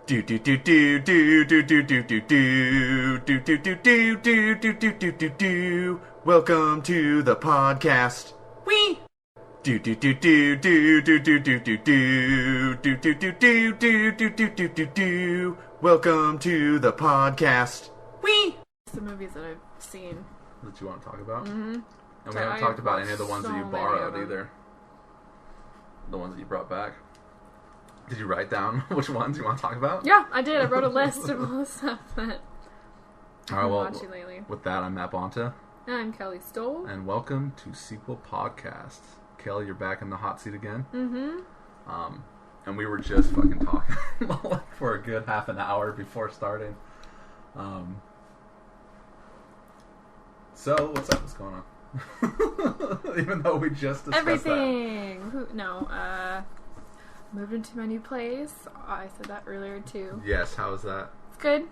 Do do do do do do do do do do do do do do do do do do do do. Welcome to the podcast. Wee. Do do do do do do do do do do do do do do do do do do do do. Welcome to the podcast. Wee. The movies that I've seen that you want to talk about. Mm-hmm. And we haven't talked about any of the ones that you borrowed many either. The ones that you brought back. Did you write down which ones you want to talk about? Yeah, I did. I wrote a list of all the stuff that I've been watching lately. With that, I'm Matt Bonta. And I'm Kelly Stoll. And welcome to Sequel Podcast. Kelly, you're back in the hot seat again. Mm-hmm. And we were just fucking talking for a good half an hour before starting. So, what's up? What's going on? Even though we just discussed everything. Moved into my new place. I said that earlier too. Yes, how is that? It's good.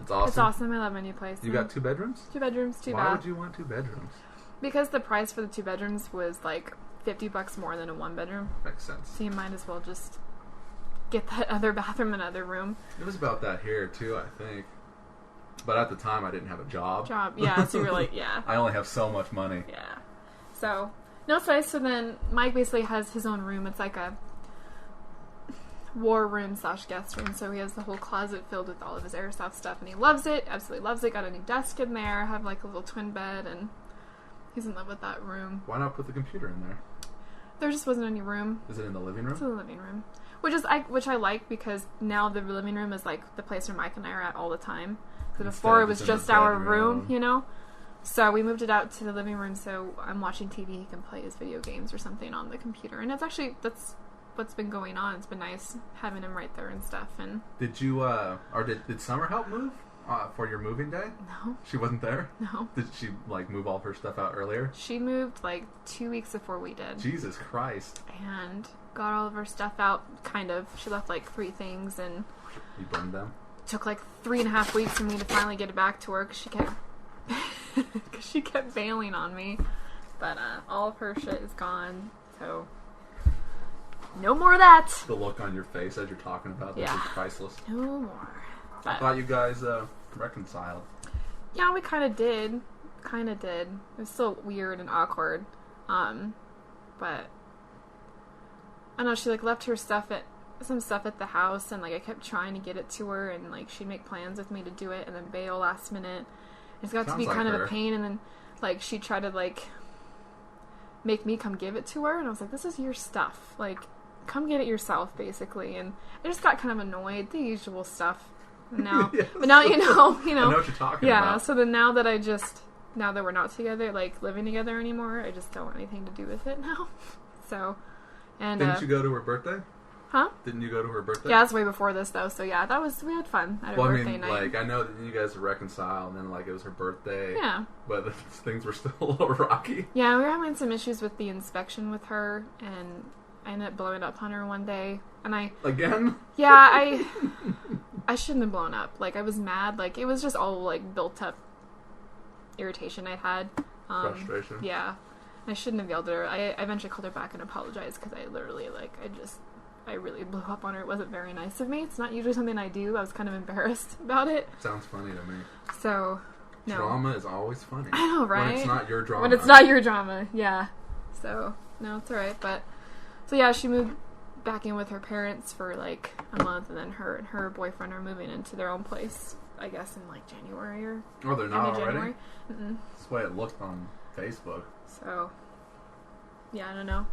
It's awesome. It's awesome. I love my new place. You got 2 bedrooms? 2 bedrooms, 2 baths. Why would you want 2 bedrooms? Because the price for the 2 bedrooms was like $50 more than a 1 bedroom. Makes sense. So you might as well just get that other bathroom and other room. It was about that here too, I think. But at the time, I didn't have a job. Yeah, so you were like, yeah. I only have so much money. Yeah. So, no, it's nice. So then Mike basically has his own room. It's like a war room / guest room. So he has the whole closet filled with all of his airsoft stuff, and he loves it. Absolutely loves it. Got a new desk in there. Have like a little twin bed, and he's in love with that room. Why not put the computer in there? There just wasn't any room. Is it in the living room? It's in the living room, which I like because now the living room is like the place where Mike and I are at all the time. Before it was just our room, you know? So we moved it out to the living room so I'm watching TV, he can play his video games or something on the computer. And that's what's been going on. It's been nice having him right there and stuff. And did you, did Summer help move for your moving day? No. She wasn't there? No. Did she, move all of her stuff out earlier? She moved, 2 weeks before we did. Jesus Christ. And got all of her stuff out, kind of. She left, 3 things and... You burned them? Took 3.5 weeks for me to finally get it back to her because she kept bailing on me. But all of her shit is gone, so no more of that. The look on your face as you're talking about this is priceless. No more. But I thought you guys reconciled. Yeah, we kind of did. It was still weird and awkward. But I know she left her stuff at the house, and I kept trying to get it to her, and she'd make plans with me to do it and then bail last minute. It's got to be kind of a pain, and then she'd try to make me come give it to her, and I was like, this is your stuff, come get it yourself, basically. And I just got kind of annoyed, the usual stuff. And now yes. But now you know I know what you're talking about. Yeah, so then now that we're not together, living together anymore, I just don't want anything to do with it now. So, and didn't you go to her birthday? Huh? Didn't you go to her birthday? Yeah, it's way before this, though. So, yeah, we had fun at her birthday night. I know that you guys reconciled, and then, it was her birthday. Yeah. But things were still a little rocky. Yeah, we were having some issues with the inspection with her, and I ended up blowing up on her one day. And Again? Yeah, I shouldn't have blown up. I was mad. It was just all, built up irritation I had. Frustration? Yeah. I shouldn't have yelled at her. I eventually called her back and apologized, because I literally, I really blew up on her. It wasn't very nice of me. It's not usually something I do. I was kind of embarrassed about it. Sounds funny to me. So, no. Drama is always funny. I know, right? When it's not your drama. When it's not your drama, yeah. So, no, it's alright. But, so yeah, she moved back in with her parents for a month, and then her and her boyfriend are moving into their own place, I guess, in January or... Oh, they're not already? January. Mm-mm. That's the way it looked on Facebook. So, yeah, I don't know.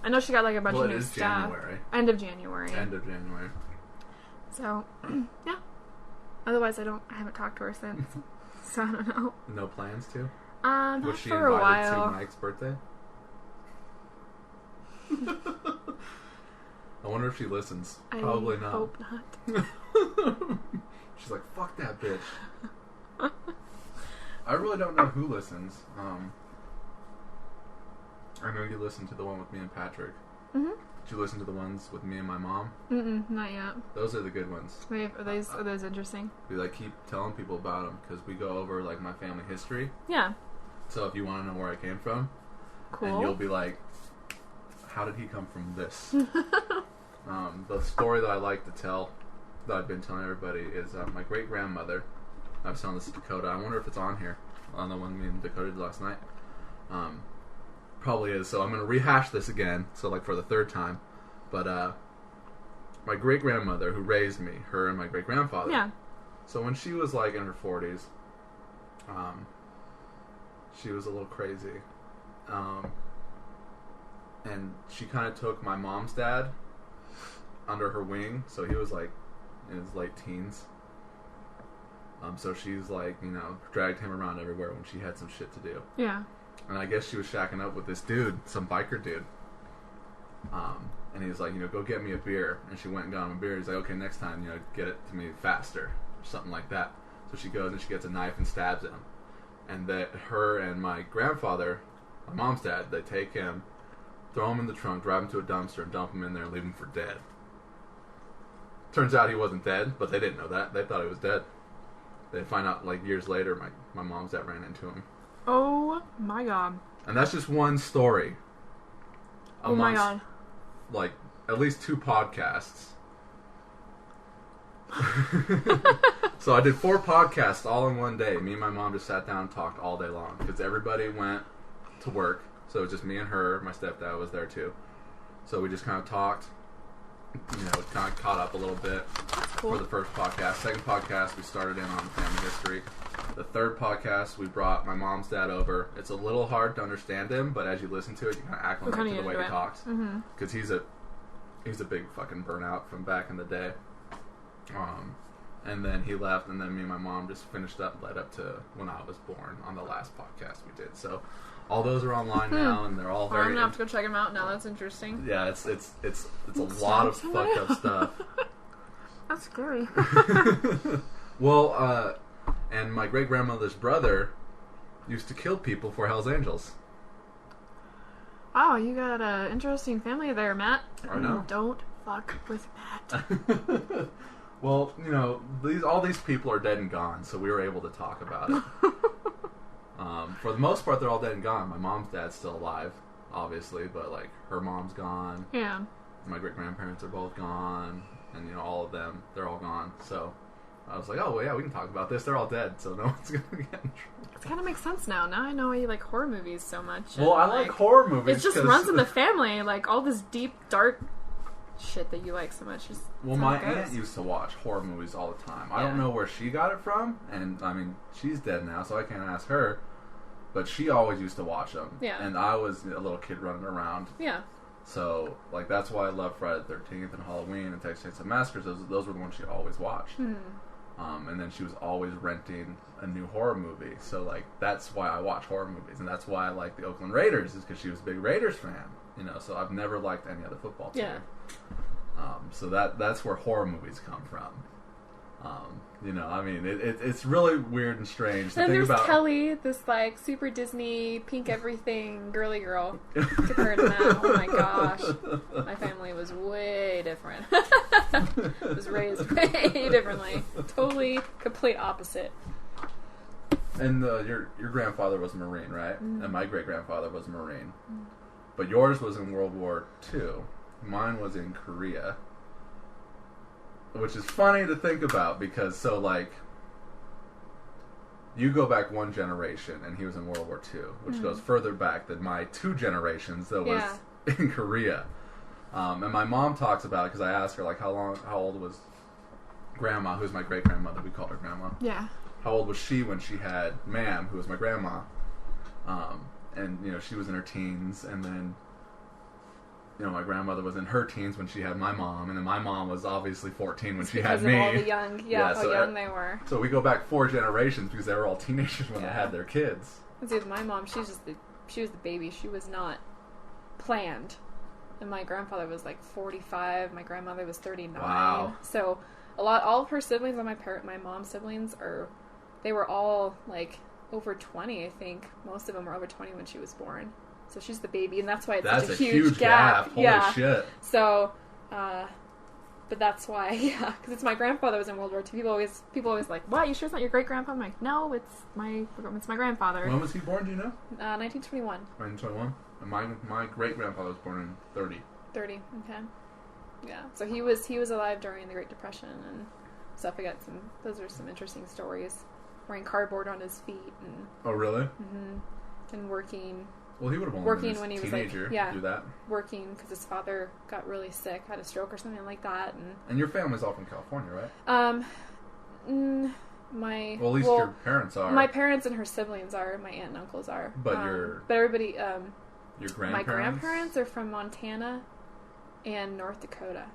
I know she got a bunch of new stuff. January. End of January. End of January. So, yeah. Otherwise, I haven't talked to her since. So, I don't know. No plans to? Not Was she for a invited while. to Mike's birthday? I wonder if she listens. Probably not. I hope not. She's like, fuck that bitch. I really don't know who listens. I know you listened to the one with me and Patrick. Mm-hmm. Did you listen to the ones with me and my mom? Not yet. Those are the good ones. Wait, are those interesting? We keep telling people about them because we go over my family history. Yeah. So if you want to know where I came from, cool. And you'll be like, how did he come from this? The story that I like to tell that I've been telling everybody is my great grandmother. I was telling this to Dakota. I wonder if it's on here on the one me and Dakota did last night. Probably is. So I'm going to rehash this again. So like for the third time, but my great grandmother who raised me, her and my great grandfather. Yeah. So when she was like in her 40s, she was a little crazy, and she kind of took my mom's dad under her wing. So he was like in his late teens. So she's like, you know, dragged him around everywhere when she had some shit to do. Yeah. And I guess she was shacking up with this dude, some biker dude. And he was like, you know, go get me a beer. And she went and got him a beer. He's like, okay, next time, you know, get it to me faster. Or something like that. So she goes and she gets a knife and stabs him. And that her and my grandfather, my mom's dad, they take him, throw him in the trunk, drive him to a dumpster, and dump him in there and leave him for dead. Turns out he wasn't dead, but they didn't know that. They thought he was dead. They find out, like, years later, my mom's dad ran into him. Oh, my God. And that's just one story. Oh, my God. Like, at least 2 podcasts. So I did 4 podcasts all in one day. Me and my mom just sat down and talked all day long. Because everybody went to work. So it was just me and her. My stepdad was there, too. So we just kind of talked. You know, kind of caught up a little bit. Cool. For the first podcast. Second podcast, we started in on family history. The third podcast, we brought my mom's dad over. It's a little hard to understand him, but as you listen to it, you kind of acclimate to the way he talks. Because he's a big fucking burnout from back in the day. And then he left, and then me and my mom just finished up, led up to when I was born on the last podcast we did. So all those are online now, and they're all very. I'm gonna have to go check them out now. That's interesting. Yeah, it's a lot of fucked up stuff. That's scary. Well, and my great grandmother's brother used to kill people for Hell's Angels. Wow, you got an interesting family there, Matt. I know. Don't fuck with Matt. Well, you know, all these people are dead and gone, so we were able to talk about it. For the most part, they're all dead and gone. My mom's dad's still alive, obviously, but like her mom's gone. Yeah. My great grandparents are both gone, and you know all of them, they're all gone. So I was like, oh well, yeah, we can talk about this. They're all dead, so no one's gonna get in trouble. It kind of makes sense now. Now I know why you like horror movies so much. Well, I like horror movies. It just runs in the family, like all this deep, dark shit that you like so much. Well, my aunt used to watch horror movies all the time. I don't know where she got it from, and I mean, she's dead now, so I can't ask her. But she always used to watch them. Yeah. And I was a little kid running around. Yeah. So, like, that's why I love Friday the 13th and Halloween and Texas Chainsaw Massacre. Those were the ones she always watched. And then she was always renting a new horror movie. So, like, that's why I watch horror movies. And that's why I like the Oakland Raiders, is because she was a big Raiders fan. You know, so I've never liked any other football team. Yeah. So that's where horror movies come from. You know, I mean, it's really weird and strange to think about. Kelly, this like super Disney pink everything girly girl, compared to that. Oh my gosh, my family was way different. Was raised way differently, totally complete opposite. And your grandfather was a Marine, right? And my great grandfather was a Marine, but yours was in World War II. Mine was in Korea. Which is funny to think about because, so, like, you go back one generation and he was in World War II, which goes further back than my 2 generations that was in Korea. And my mom talks about it because I asked her, like, how old was Grandma, who's my great-grandmother, we call her Grandma. Yeah. How old was she when she had Ma'am, who was my grandma? And, you know, she was in her teens, and then... You know, my grandmother was in her teens when she had my mom, and then my mom was obviously 14 when she had me. Because of all the young, how young they were. So we go back 4 generations because they were all teenagers when they had their kids. See, with my mom, she was the baby. She was not planned. And my grandfather was like 45. My grandmother was 39. Wow. So all of her siblings on my mom's siblings they were all like over 20. I think most of them were over 20 when she was born. So she's the baby, and that's why it's such a huge gap. Holy shit. So, but that's why, because it's my grandfather was in World War II. People always like, what? You sure it's not your great grandfather? I'm like, no, it's my grandfather. When was he born? Do you know? 1921. 1921. And my great grandfather was born in 30. 30. Okay. Yeah. So he was alive during the Great Depression and stuff. Those are some interesting stories. Wearing cardboard on his feet and. Oh really? Mm-hmm. And working. Well, he would have working been when he was teenager. like, yeah, do that. Working because his father got really sick, had a stroke or something like that, and your family's all from California, right? Well, at least your parents are. My parents and her siblings are. My aunt and uncles are. But but everybody. Your grandparents. My grandparents are from Montana and North Dakota.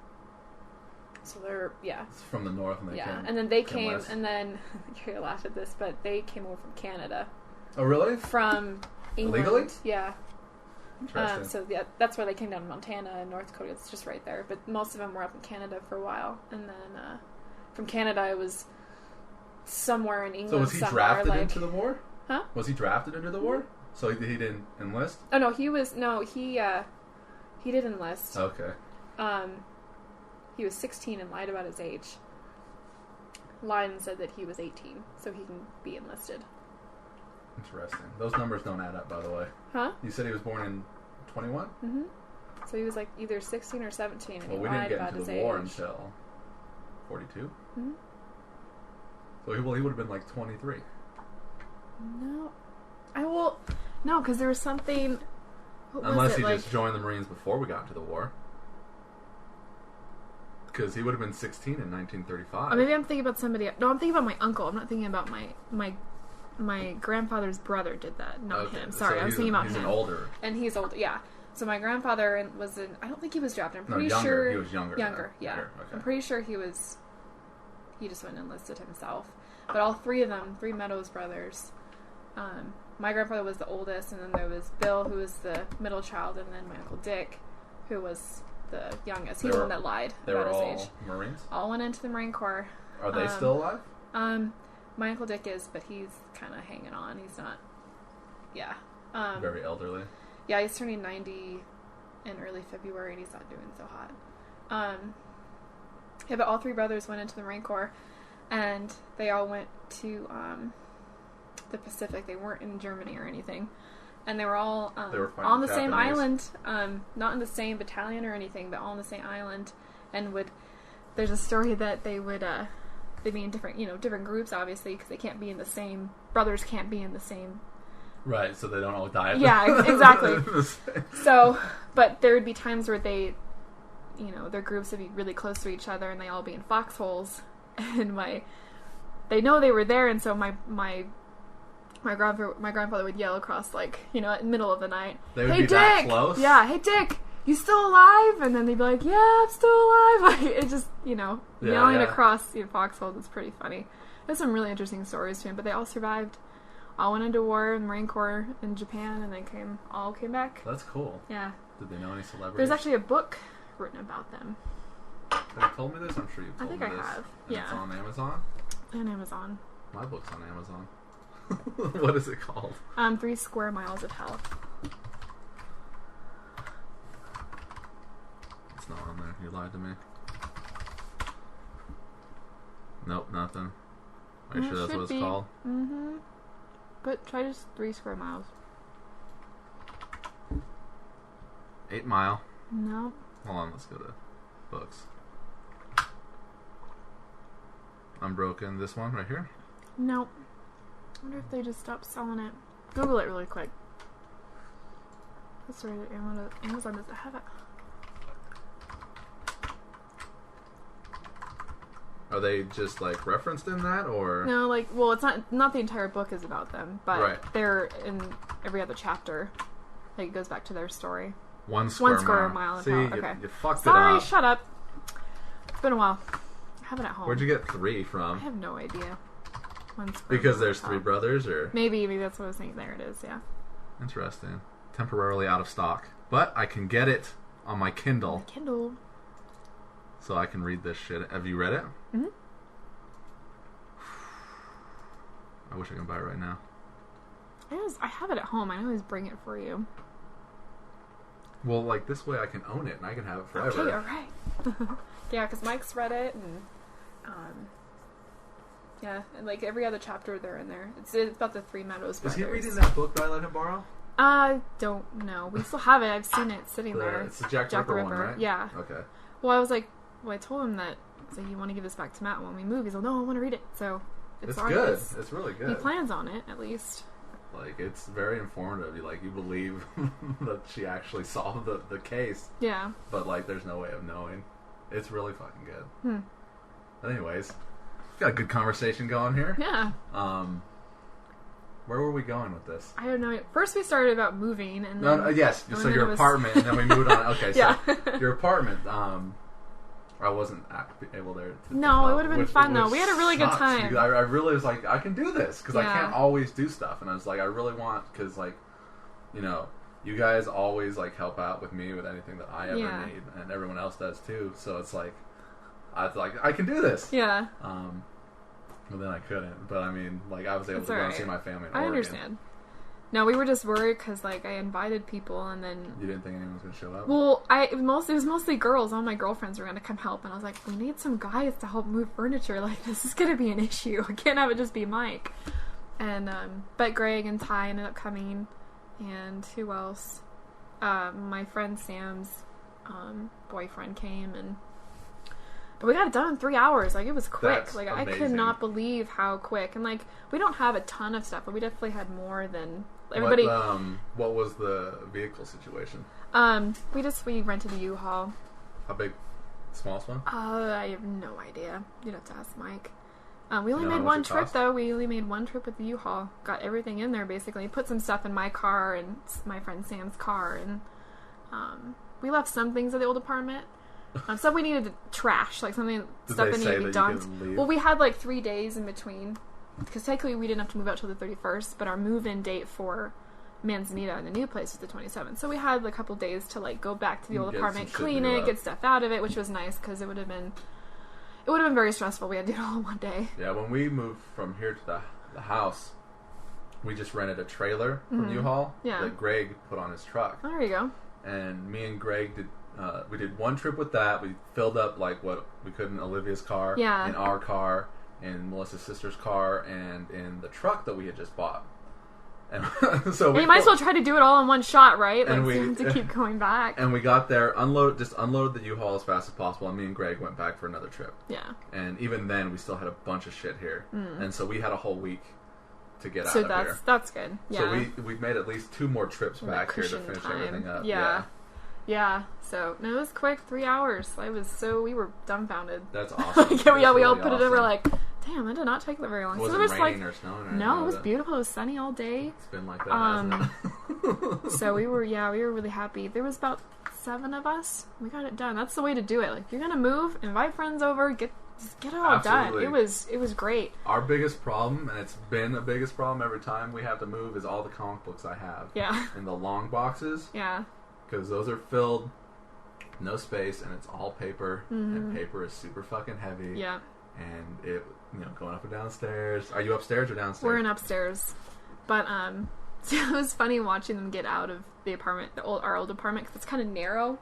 So they're it's from the north, and they came. And then they came, west. and then you're gonna laugh at this, but they came over from Canada. Oh really? From England. Illegally? Yeah. Interesting. So that's why they came down to Montana and North Dakota. It's just right there. But most of them were up in Canada for a while, and then from Canada, I was somewhere in England. So was he drafted into the war? Huh? Was he drafted into the war? So he didn't enlist? Oh no, he did enlist. Okay. He was 16 and lied about his age. Lied and said that he was 18, so he can be enlisted. Interesting. Those numbers don't add up, by the way. Huh? You said he was born in 21? Mm-hmm. So he was like either 16 or 17, and he we lied didn't about get his into the war age. until 42? Mm-hmm. So he would have been like 23. No, because there was something. Unless he just joined the Marines before we got into the war. Because he would have been 16 in 1935. Oh, maybe I'm thinking about somebody. No, I'm thinking about my uncle. I'm not thinking about my grandfather's brother did that, not him. Sorry, I was thinking about him. He's an older. And he's older, yeah. So my grandfather was in. I don't think he was drafted. I'm pretty younger. sure He was younger. Younger, yeah. Okay. I'm pretty sure he was. He just went and enlisted himself. But all three of them, three Meadows brothers. My grandfather was the oldest, and then there was Bill, who was the middle child, and then my uncle Dick, who was the youngest. He's the one that lied about his age. They were all Marines? All went into the Marine Corps. Are they still alive? My uncle Dick is, but he's kind of hanging on. He's not. Yeah. Very elderly. Yeah, he's turning 90 in early February, and he's not doing so hot. Yeah, but all three brothers went into the Marine Corps, and they all went to the Pacific. They weren't in Germany or anything. And they were all on the same island, not in the same battalion or anything, but all on the same island. And there's a story that they'd be in different groups, obviously, because they can't be in the same, brothers can't be in the same. Right, so they don't all die. Yeah, exactly. So, but there would be times where their groups would be really close to each other, and they all be in foxholes. And they know they were there, and so my grandfather would yell across, in the middle of the night, they would "Hey, be Dick!" that close? Yeah, "Hey, Dick, you still alive?" And then they'd be like, "Yeah, I'm still alive." It just, yelling across foxholes is pretty funny. There's some really interesting stories to him, but they all survived. All went into war in the Marine Corps in Japan, and they all came back. That's cool. Yeah. Did they know any celebrities? There's actually a book written about them. Have you told me this? I'm sure you've told me this. I think I have. And yeah. It's on Amazon? On Amazon. My book's on Amazon. What is it called? 3 Square Miles of Hell. It's not on there. You lied to me. Nope, nothing. Are you sure that's what it's called? Mm-hmm. But try just 3 Square Miles. 8 Mile. No. Hold on, let's go to books. Unbroken. This one right here? Nope. I wonder if they just stopped selling it. Google it really quick. That's right. Amazon doesn't have it. Are they just referenced in that, or no? It's not the entire book is about them, but right. They're in every other chapter. It goes back to their story. 1 Square Mile. See, okay. You fucked Sorry, it up. shut up. It's been a while. I have it at home. Where'd you get 3 from? I have no idea. 1 Square Because Mile there's 3 brothers, or maybe that's what I was thinking. There it is. Yeah. Interesting. Temporarily out of stock, but I can get it on my Kindle. Kindle. So I can read this shit. Have you read it? Mm-hmm. I wish I could buy it right now. I have it at home. I always bring it for you. Well, this way I can own it and I can have it forever. Okay, alright. Yeah, because Mike's read it, and yeah, and every other chapter they're in there. It's about the 3 Meadows brothers. Is he reading that book that I let him borrow? I don't know. We still have it. I've seen it sitting there. It's the Jack the Ripper one, right? Yeah. Okay. Well, I was like, I told him that, so you want to give this back to Matt when we move? He's like, no, I want to read it. So it's good. It's really good. He plans on it, at least. Like, it's very informative. You believe that she actually solved the case. Yeah. But, like, there's no way of knowing. It's really fucking good. But anyways, got a good conversation going here. Yeah. Where were we going with this? I don't know. First we started about moving, and then... Yes, so your apartment, and then we moved on. Okay, so your apartment, I wasn't able there to no, it would have been fun, though. We had a really good time. I really was like, I can do this, because I can't always do stuff. And I was like, I really want, because, like, you know, you guys always, like, help out with me with anything that I ever need, and everyone else does, too. So it's like, I can do this. Yeah. But then I couldn't. But, I mean, like, I was able to go and see my family in Oregon. I understand. No, we were just worried because, like, I invited people, and then... You didn't think anyone was going to show up? Well, it was mostly girls. All my girlfriends were going to come help, and I was like, we need some guys to help move furniture. Like, this is going to be an issue. I can't have it just be Mike. And, but Greg and Ty ended up coming, and who else? My friend Sam's boyfriend came, and... But we got it done in 3 hours. Like, it was quick. That's like, amazing. I could not believe how quick. And, like, we don't have a ton of stuff, but we definitely had more than everybody. What was the vehicle situation? We rented a U-Haul. How big? Smallest one? I have no idea. You'd have to ask Mike. We only made one trip, though. We only made one trip with the U-Haul. Got everything in there, basically. Put some stuff in my car and my friend Sam's car. And we left some things at the old apartment. Stuff we needed to trash, like stuff that needed to be dumped. Well, we had like 3 days in between, because technically we didn't have to move out till the 31st, but our move-in date for Manzanita and the new place was the 27th. So we had a couple days to like go back to the old apartment, clean it, get stuff out of it, which was nice because it would have been very stressful. We had to do it all in one day. Yeah, when we moved from here to the house, we just rented a trailer from U-Haul that Greg put on his truck. Oh, there you go. And me and Greg we did one trip with that. We filled up like what we could in Olivia's car, in our car, in Melissa's sister's car, and in the truck that we had just bought. And so you might as well try to do it all in one shot, right? And so you have to keep going back. And we got there, unloaded the U-Haul as fast as possible, and me and Greg went back for another trip. Yeah. And even then, we still had a bunch of shit here, and so we had a whole week to get out of here. So that's good. Yeah. So we made at least 2 more trips back here to finish everything up. Yeah, so no, it was quick. 3 hours. We were dumbfounded. That's awesome. we all put it in. We're like, damn, that did not take very long. Was it was raining or snowing? Or no, it was beautiful. It was sunny all day. It's been like that, hasn't it? So we were really happy. There was about 7 of us. We got it done. That's the way to do it. Like, if you're gonna move, invite friends over, get it all done. It was great. Our biggest problem, and it's been the biggest problem every time we have to move, is all the comic books I have. Yeah. In the long boxes. Yeah. Because those are filled, no space, and it's all paper, and paper is super fucking heavy. Yeah. And it, going up and downstairs. Are you upstairs or downstairs? We're in upstairs, but so it was funny watching them get out of the apartment, our old apartment, because it's kind of narrow,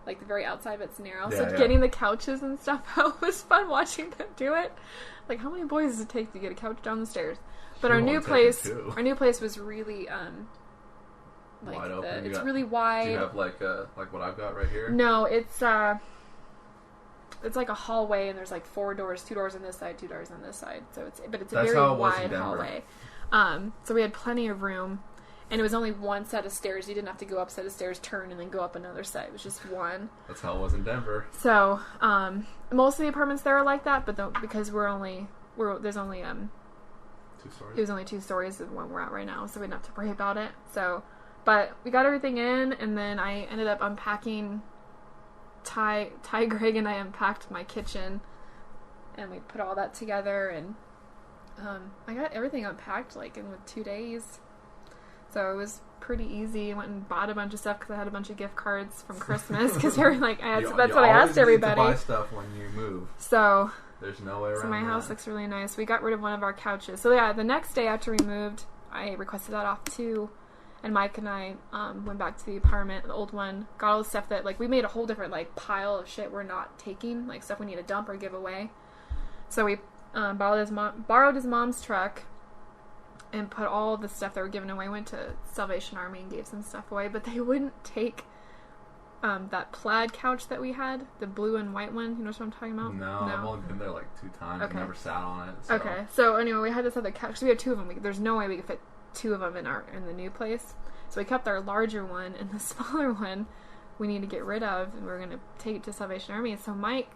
like the very outside of it's narrow. So getting the couches and stuff out was fun watching them do it. Like, how many boys does it take to get a couch down the stairs? But our new place was really wide open. It's really wide. Do you have like what I've got right here? No, it's like a hallway, and there's like 4 doors, 2 doors on this side, 2 doors on this side. So it's a very wide hallway. So we had plenty of room, and it was only one set of stairs. You didn't have to go up set of stairs, turn, and then go up another set. It was just one. That's how it was in Denver. So most of the apartments there are like that, but because there's only 2 stories. It was only 2 stories of the one we're at right now, so we didn't have to worry about it. So. But we got everything in, and then I ended up unpacking. Ty, Greg, and I unpacked my kitchen, and we put all that together, and I got everything unpacked in 2 days. So it was pretty easy. I went and bought a bunch of stuff because I had a bunch of gift cards from Christmas. Because they were like, that's what I asked everybody. You always need to buy stuff when you move. So there's no way around. So my house that. Looks really nice. We got rid of one of our couches. So yeah, the next day after we moved, I requested that off too. And Mike and I went back to the apartment, the old one, got all the stuff that, we made a whole different, pile of shit we're not taking, stuff we need to dump or give away. So we borrowed his mom's truck and put all the stuff that were given away, went to Salvation Army and gave some stuff away, but they wouldn't take that plaid couch that we had, the blue and white one. You know what I'm talking about? No, I've only been there like 2 times. Okay. I've never sat on it. So. Okay, so anyway, we had this other couch. So we had 2 of them. There's no way we could fit 2 of them in the new place. So we kept our larger one, and the smaller one we need to get rid of, and we're going to take it to Salvation Army. And so Mike,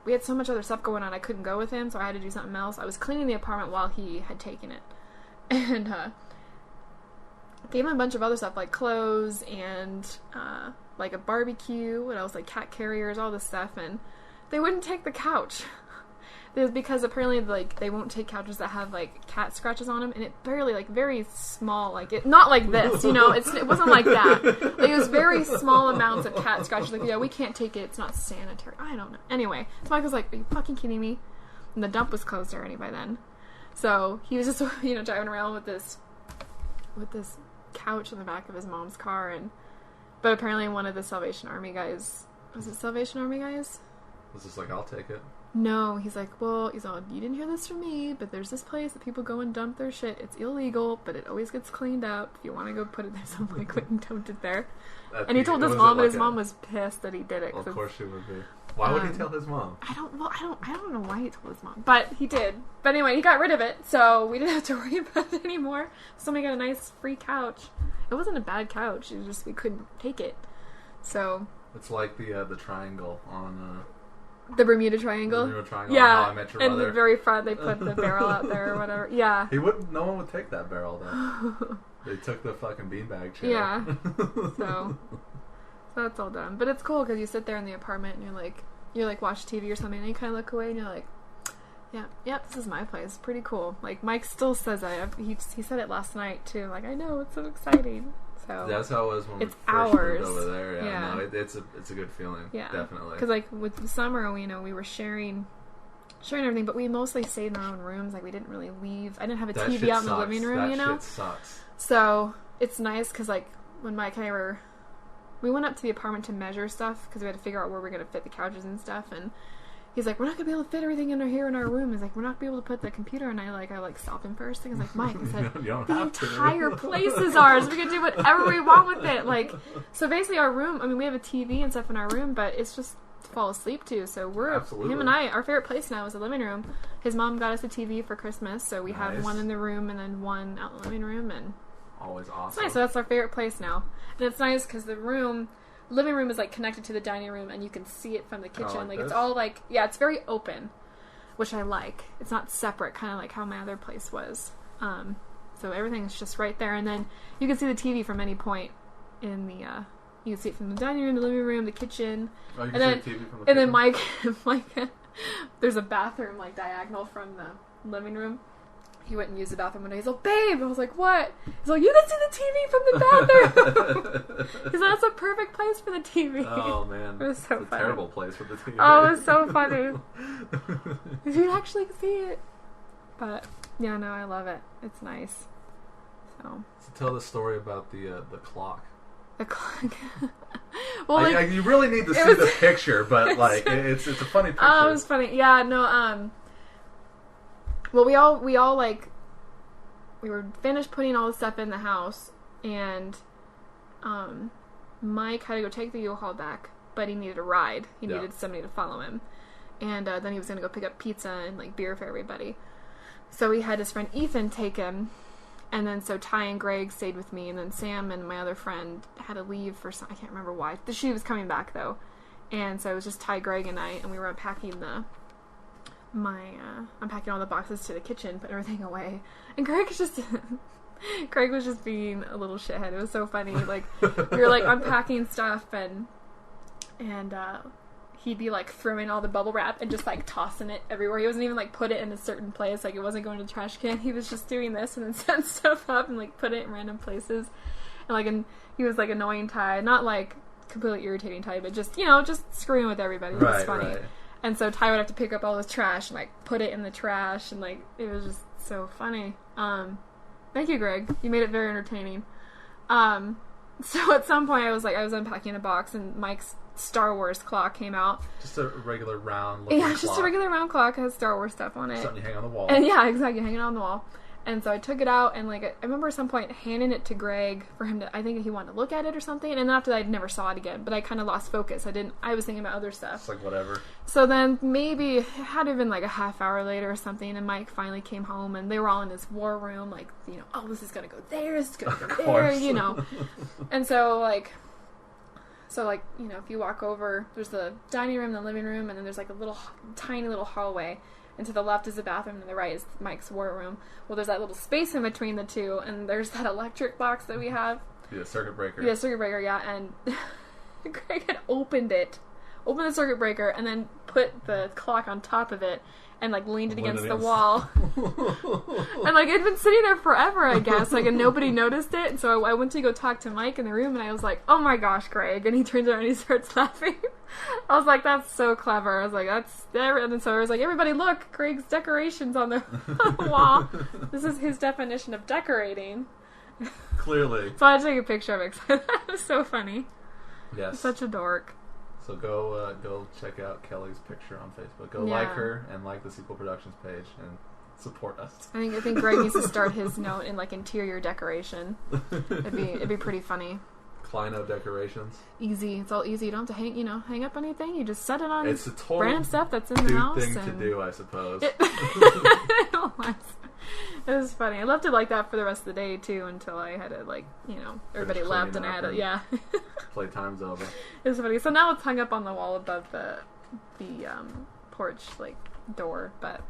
we had so much other stuff going on, I couldn't go with him, so I had to do something else. I was cleaning the apartment while he had taken it. And gave him a bunch of other stuff, like clothes and like a barbecue, what else, like cat carriers, all this stuff, and they wouldn't take the couch. It was because apparently, like, they won't take couches that have, like, cat scratches on them, and it barely, like, very small, like, not like this, you know, it wasn't like that. Like, it was very small amounts of cat scratches, like, yeah, we can't take it, it's not sanitary, I don't know. Anyway, so Mike was like, are you fucking kidding me? And the dump was closed already by then. So, he was just, you know, driving around with this couch in the back of his mom's car, but apparently one of the Salvation Army guys, was it Salvation Army guys? Was just like, I'll take it. No, he's like, well, you didn't hear this from me, but there's this place that people go and dump their shit. It's illegal, but it always gets cleaned up. If you want to go put it there, so Mike went and dumped it there. And he told his mom, and his mom was pissed that he did it. Well, of course she would be. Why would he tell his mom? I don't know why he told his mom, but he did. But anyway, he got rid of it, so we didn't have to worry about it anymore. Somebody got a nice free couch. It wasn't a bad couch. It was just we couldn't take it. So it's like the triangle on. The Bermuda Triangle? The Bermuda Triangle. Yeah. How I Met Your In Mother. the very front, they put the barrel out there or whatever. Yeah. No one would take that barrel, though. They took the fucking beanbag chair. Yeah. So that's all done. But it's cool because you sit there in the apartment and you're like watch TV or something and you kind of look away and you're like, yeah, this is my place. Pretty cool. Like, Mike still says that. He said it last night, too. Like, I know, it's so exciting. So that's how it was when we first ours. moved over there. Yeah. No, it's a good feeling. Yeah, definitely. Because like with the summer, you know, we were sharing everything, but we mostly stayed in our own rooms. Like, we didn't really leave. I didn't have a TV out in the living room. You know, shit sucks. So it's nice because like when Mike and I we went up to the apartment to measure stuff because we had to figure out where we're gonna fit the couches and stuff, and he's like, we're not gonna be able to fit everything in here in our room. He's like, we're not gonna be able to put the computer. And I stopped him first. I was like, Mike, I said, the entire place is ours. We can do whatever we want with it. Like, so basically our room, I mean, we have a TV and stuff in our room, but it's just to fall asleep to. So him and I, our favorite place now is the living room. His mom got us a TV for Christmas. So we have one in the room and then one out in the living room. And always awesome. It's nice. So that's our favorite place now. And it's nice because the living room is like connected to the dining room and you can see it from the kitchen. Like it's all like, yeah, it's very open, which I like. It's not separate, kind of like how my other place was. So everything's just right there, and then you can see the TV from any point in the you can see it from the dining room, the living room, the kitchen. Oh, you can see the TV from the kitchen. And then Mike there's a bathroom like diagonal from the living room. He went and used the bathroom one day. He's like, babe! I was like, what? He's like, you can see the TV from the bathroom! He's like, that's a perfect place for the TV. Oh, man. It was so funny. It's a terrible place for the TV. Oh, it was so funny. You actually see it. But, yeah, no, I love it. It's nice. So tell the story about the clock. The clock. Well, you really need to see the picture, but, like, it's a funny picture. Oh, it was funny. Yeah, no, well, we all like, we were finished putting all the stuff in the house, and Mike had to go take the U-Haul back, but he needed a ride. He needed somebody to follow him, and then he was going to go pick up pizza and like beer for everybody. So he had his friend Ethan take him, and then so Ty and Greg stayed with me, and then Sam and my other friend had to leave for some, I can't remember why. She was coming back though, and so it was just Ty, Greg, and I, and we were unpacking unpacking all the boxes to the kitchen, putting everything away, and Greg was just being a little shithead. It was so funny. Like, we were like unpacking stuff, and he'd be like throwing all the bubble wrap and just like tossing it everywhere. He wasn't even like put it in a certain place. Like, it wasn't going to the trash can. He was just doing this and then setting stuff up and like put it in random places. And he was like annoying Ty, not like completely irritating Ty, but just, you know, just screwing with everybody. It was funny. Right. And so Ty would have to pick up all his trash and like put it in the trash, and like it was just so funny. Thank you, Greg. You made it very entertaining. So at some point I was unpacking a box, and Mike's Star Wars clock came out. Just a regular round looking clock. Just a regular round clock. It has Star Wars stuff on it. Something you hang on the wall. And yeah, exactly, hanging on the wall. And so I took it out, and like I remember at some point handing it to Greg for him to, I think he wanted to look at it or something, and after that I never saw it again, but I kind of lost focus. I was thinking about other stuff. It's like whatever. So then maybe it had to have been like a half hour later or something, and Mike finally came home, and they were all in his war room, like, you know, oh, this is gonna go there, this is gonna go there, you know. And so like, you know, if you walk over, there's the dining room, the living room, and then there's like a little tiny little hallway. And to the left is the bathroom, and to the right is Mike's war room. Well, there's that little space in between the two, and there's that electric box that we have. Yeah, circuit breaker. Yeah, circuit breaker, yeah. And Greg had opened the circuit breaker, and then put the clock on top of it, and like leaned it against the wall. And like it'd been sitting there forever, I guess, like, and nobody noticed it. And so I went to go talk to Mike in the room, and I was like, "Oh my gosh, Greg!" And he turns around and he starts laughing. I was like, "That's so clever." I was like, "That's there." And so I was like, "Everybody, look! Greg's decorations on the wall. This is his definition of decorating." Clearly. So I had to take a picture of it. That was so funny. Yes. I'm such a dork. So go check out Kelly's picture on Facebook. Go like her and like the Sequel Productions page and support us. I think Greg needs to start his note in like interior decoration. It'd be pretty funny. Kleino decorations. Easy. It's all easy. You don't have to hang up anything. You just set it on. It's a total random stuff that's in the house. Thing to do, I suppose. It was funny. I left it like that for the rest of the day too, until I had to everybody left and I had to playtime's over. It was funny. So now it's hung up on the wall above the porch door, but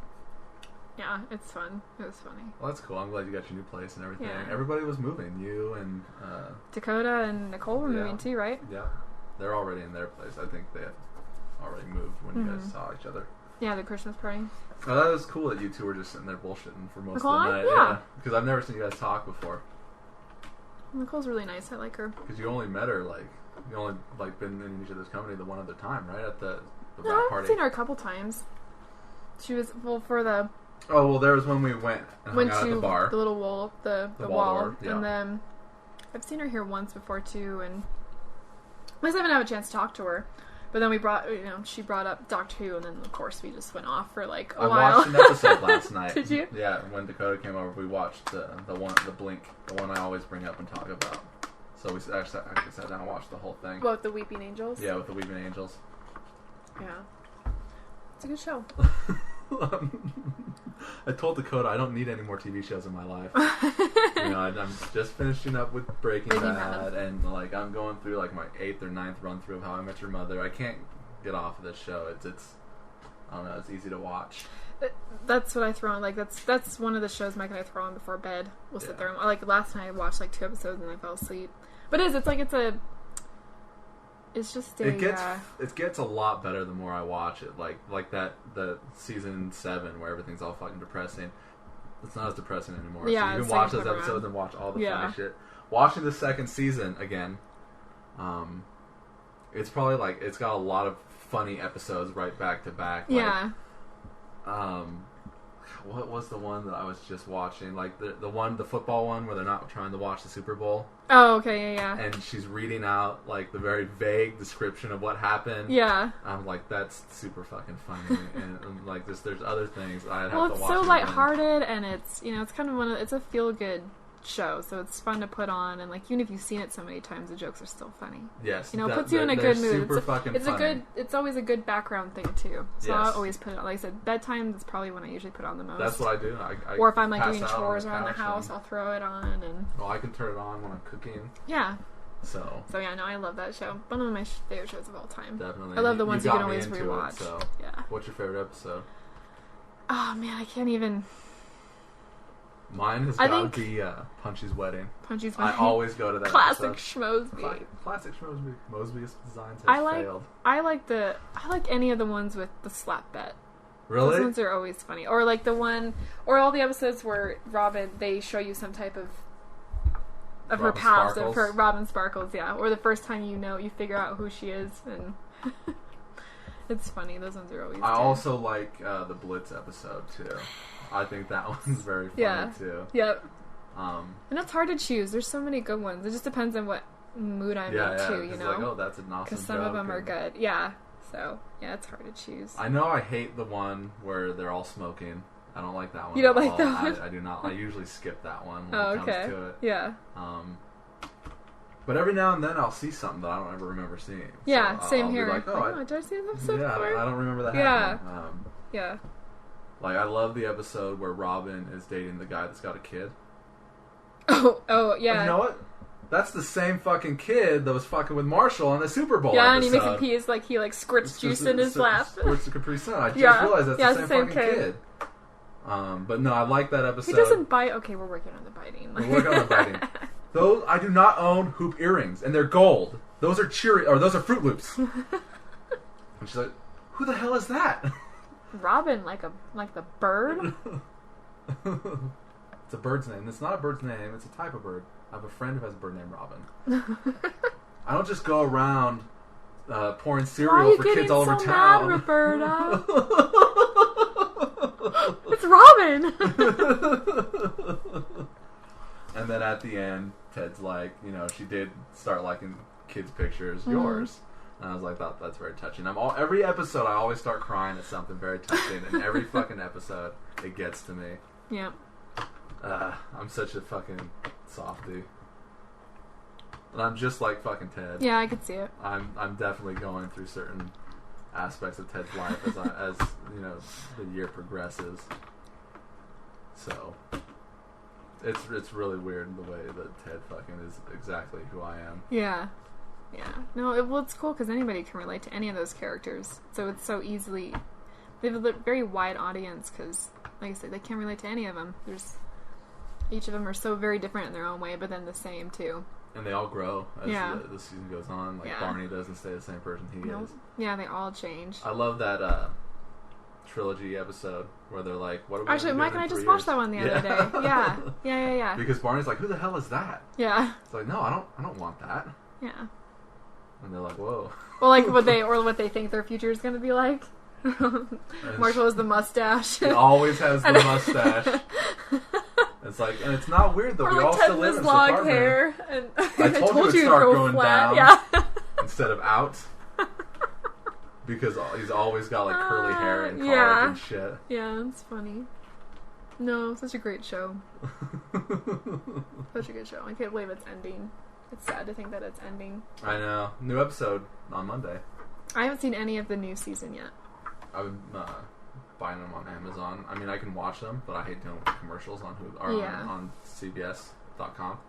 yeah, it's fun. It was funny. Well, that's cool. I'm glad you got your new place and everything. Yeah. Everybody was moving. You and Dakota and Nicole were moving too, right? Yeah, they're already in their place. I think they had already moved when you guys saw each other. Yeah, the Christmas party. Oh, that was cool that you two were just sitting there bullshitting for most Nicole, of the night. yeah. Because I've never seen you guys talk before. Nicole's really nice. I like her. Because you only met her been in each other's company the one other time, right? At the no, bar I've party. seen her a couple times. She was for the. Oh well, there was when we went and hung out at the bar. The little wall, the wall, door, yeah. And then I've seen her here once before too, and I just haven't had a chance to talk to her. But then she brought up Doctor Who, and then of course we just went off for like a while. I watched an episode last night. Did you? Yeah, when Dakota came over, we watched the Blink, the one I always bring up and talk about. So we actually sat down and watched the whole thing. What, the Weeping Angels? Yeah, with the Weeping Angels. Yeah, it's a good show. I told Dakota I don't need any more TV shows in my life. I'm just finishing up with Breaking Bad, and like I'm going through like my 8th or 9th run through of How I Met Your Mother. I can't get off of this show. It's I don't know. It's easy to watch. That's what I throw on. Like that's one of the shows Mike and I throw on before bed. We'll sit there and like last night I watched like 2 episodes and I fell asleep. But it's just it gets a lot better the more I watch it. Like that the season 7 where everything's all fucking depressing. It's not as depressing anymore. Yeah, so you can watch those episodes and watch all the funny shit. Watching the second season again, it's probably like it's got a lot of funny episodes right back to back. Yeah. What was the one that I was just watching? Like the football one where they're not trying to watch the Super Bowl. Oh, okay, yeah. And she's reading out like the very vague description of what happened. Yeah. I'm like, that's super fucking funny. And like there's other things I'd have to watch. Well, it's so lighthearted, and it's it's kind of it's a feel good show, so it's fun to put on, and like even if you've seen it so many times, the jokes are still funny. Yes, it puts you in a good mood. It's funny. It's always a good background thing too. So yes. I always put it on. Like I said, bedtime is probably when I usually put on the most. That's what I do. Or if I'm like doing chores around the house, I'll throw it on. And well, I can turn it on when I'm cooking. Yeah. So yeah, no, I love that show. One of my favorite shows of all time. Definitely. I love the ones you can always rewatch. So yeah. What's your favorite episode? Oh man, I can't even. Mine has got to be Punchy's Wedding. Punchy's Wedding. I always go to that Classic episode. Schmosby. Classic Schmosby. Mosby's designs has failed. I like any of the ones with the slap bet. Really? Those ones are always funny. Or like the one, or all the episodes where Robin, they show you some type of her past, of her Robin Sparkles, yeah. Or the first time you figure out who she is, and it's funny. Those ones are always. I also like the Blitz episode too. I think that one's very funny too. Yep. And it's hard to choose. There's so many good ones. It just depends on what mood I'm in too, you know. Like, oh, that's an awesome because some of them are good. Yeah. So yeah, it's hard to choose. I know I hate the one where they're all smoking. I don't like that one. You don't at like all. that one? I do not. I usually skip that one when Oh, it okay. comes to it. Yeah. But every now and then I'll see something that I don't ever remember seeing. Yeah, So same I'll be here. like, oh, did I see this episode yeah, before? I don't remember that Yeah. happening. Yeah. Like, I love the episode where Robin is dating the guy that's got a kid. Oh, yeah. You know what? That's the same fucking kid that was fucking with Marshall on the Super Bowl Yeah, episode. and he makes him pee. It's like he like squirts juice in his lap. Squirts the Capri Sun. I just Yeah. realized that's Yeah, the it's same the fucking same kid. But no, I like that episode. He doesn't bite. Okay, we're working on the biting. We're working on the biting. Those I do not own hoop earrings, and they're gold. Those are those are Fruit Loops. And she's like, "Who the hell is that?" Robin, like the bird. It's a bird's name. It's not a bird's name. It's a type of bird. I have a friend who has a bird named Robin. I don't just go around pouring cereal for kids all over Why town. are you getting so mad, Roberta? It's Robin. And then at the end, Ted's like, she did start liking kids' pictures, yours. And I was like, that's very touching. Every episode, I always start crying at something very touching, and every fucking episode, it gets to me. Yeah. I'm such a fucking softie. And I'm just like fucking Ted. Yeah, I could see it. I'm definitely going through certain aspects of Ted's life as the year progresses. So it's really weird the way that Ted fucking is exactly who I am. Yeah. Yeah. No, it's cool because anybody can relate to any of those characters. So it's so easily... They have a very wide audience because, like I said, they can relate to any of them. Each of them are so very different in their own way, but then the same, too. And they all grow as Yeah. the season goes on. Like, Yeah. Barney doesn't stay the same person he is. Yeah, they all change. I love that trilogy episode where they're like, what are we Actually, gonna Mike do and in I just 3 watched years? that one the other day. Yeah. Because Barney's like, who the hell is that? Yeah. It's like, no, I don't want that. Yeah. And they're like, whoa. Well, like what they think their future is going to be like. Marshall has the mustache. He always has the mustache. It's like, and it's not weird though. Or We like all still live Ted's in this long apartment. hair. And I told you it'd to start grow going flat. down. Yeah. Instead of out. Because he's always got like curly hair and college yeah. and shit. Yeah, it's funny. No, such a great show. Such a good show. I can't believe it's ending. It's sad to think that it's ending. I know. New episode on Monday. I haven't seen any of the new season yet. I've been buying them on Amazon. I mean, I can watch them, but I hate doing commercials on on CBS.com.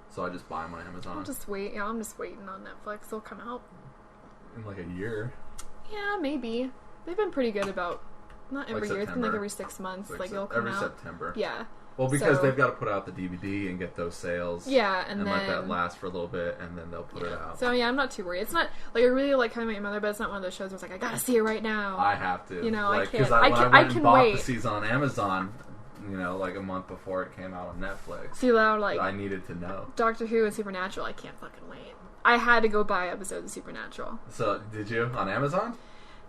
So I just buy them on Amazon. I'll just wait. Yeah, I'm just waiting on Netflix. They'll come out. In like a year. Yeah, maybe. They've been pretty good about not every year. It's been like September. every 6 months. Like it'll come every out. September. Yeah. Well, because So- they've got to put out the DVD and get those sales. Yeah, and and then let that last for a little bit, and then they'll put it out. So yeah, I'm not too worried. It's not like I really like How I Met Your Mother, but it's not one of those shows where it's like I gotta see it right now. I have to. You know, like, I can't. When I went I and can bought wait. the season on Amazon, like a month before it came out on Netflix. See that like I needed to know. Doctor Who and Supernatural. I can't fucking wait. I had to go buy episodes of Supernatural. So, did you on Amazon?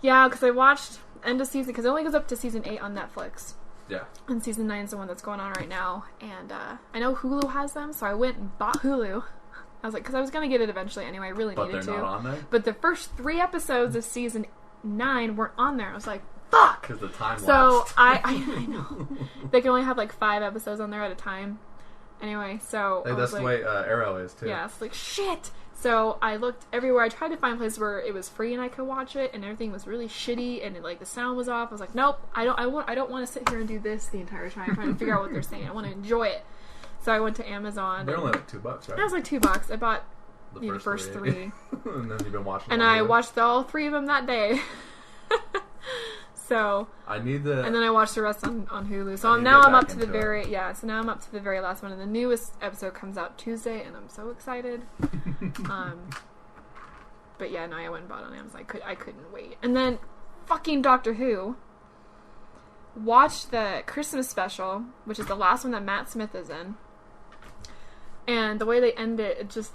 Yeah, because I watched end of season because it only goes up to season 8 on Netflix. Yeah. And season 9 is the one that's going on right now. And I know Hulu has them, so I went and bought Hulu. I was like, because I was going to get it eventually anyway. I really But needed to. they're not on there? But the first 3 episodes of season 9 weren't on there. I was like, fuck! Because the time So lapsed. I know. They can only have like 5 episodes on there at a time. Anyway, so Hey, I was that's like, the way Arrow is, too. yeah, it's like, shit! So I looked everywhere. I tried to find places where it was free and I could watch it, and everything was really shitty, and like the sound was off. I was like, nope, I don't want to sit here and do this the entire time trying to figure out what they're saying. I want to enjoy it. So I went to Amazon. They're only like $2, right? That was like $2. I bought the first 3. And then you've been watching And them I all day. watched all 3 of them that day. So I need the... and then I watched the rest on Hulu. So I need to now get I'm up back to the into very So now I'm up to the very last one, and the newest episode comes out Tuesday, and I'm so excited. But yeah, no, I went and bought it on Amazon. I couldn't wait. And then fucking Doctor Who. Watched the Christmas special, which is the last one that Matt Smith is in. And the way they end it, it just,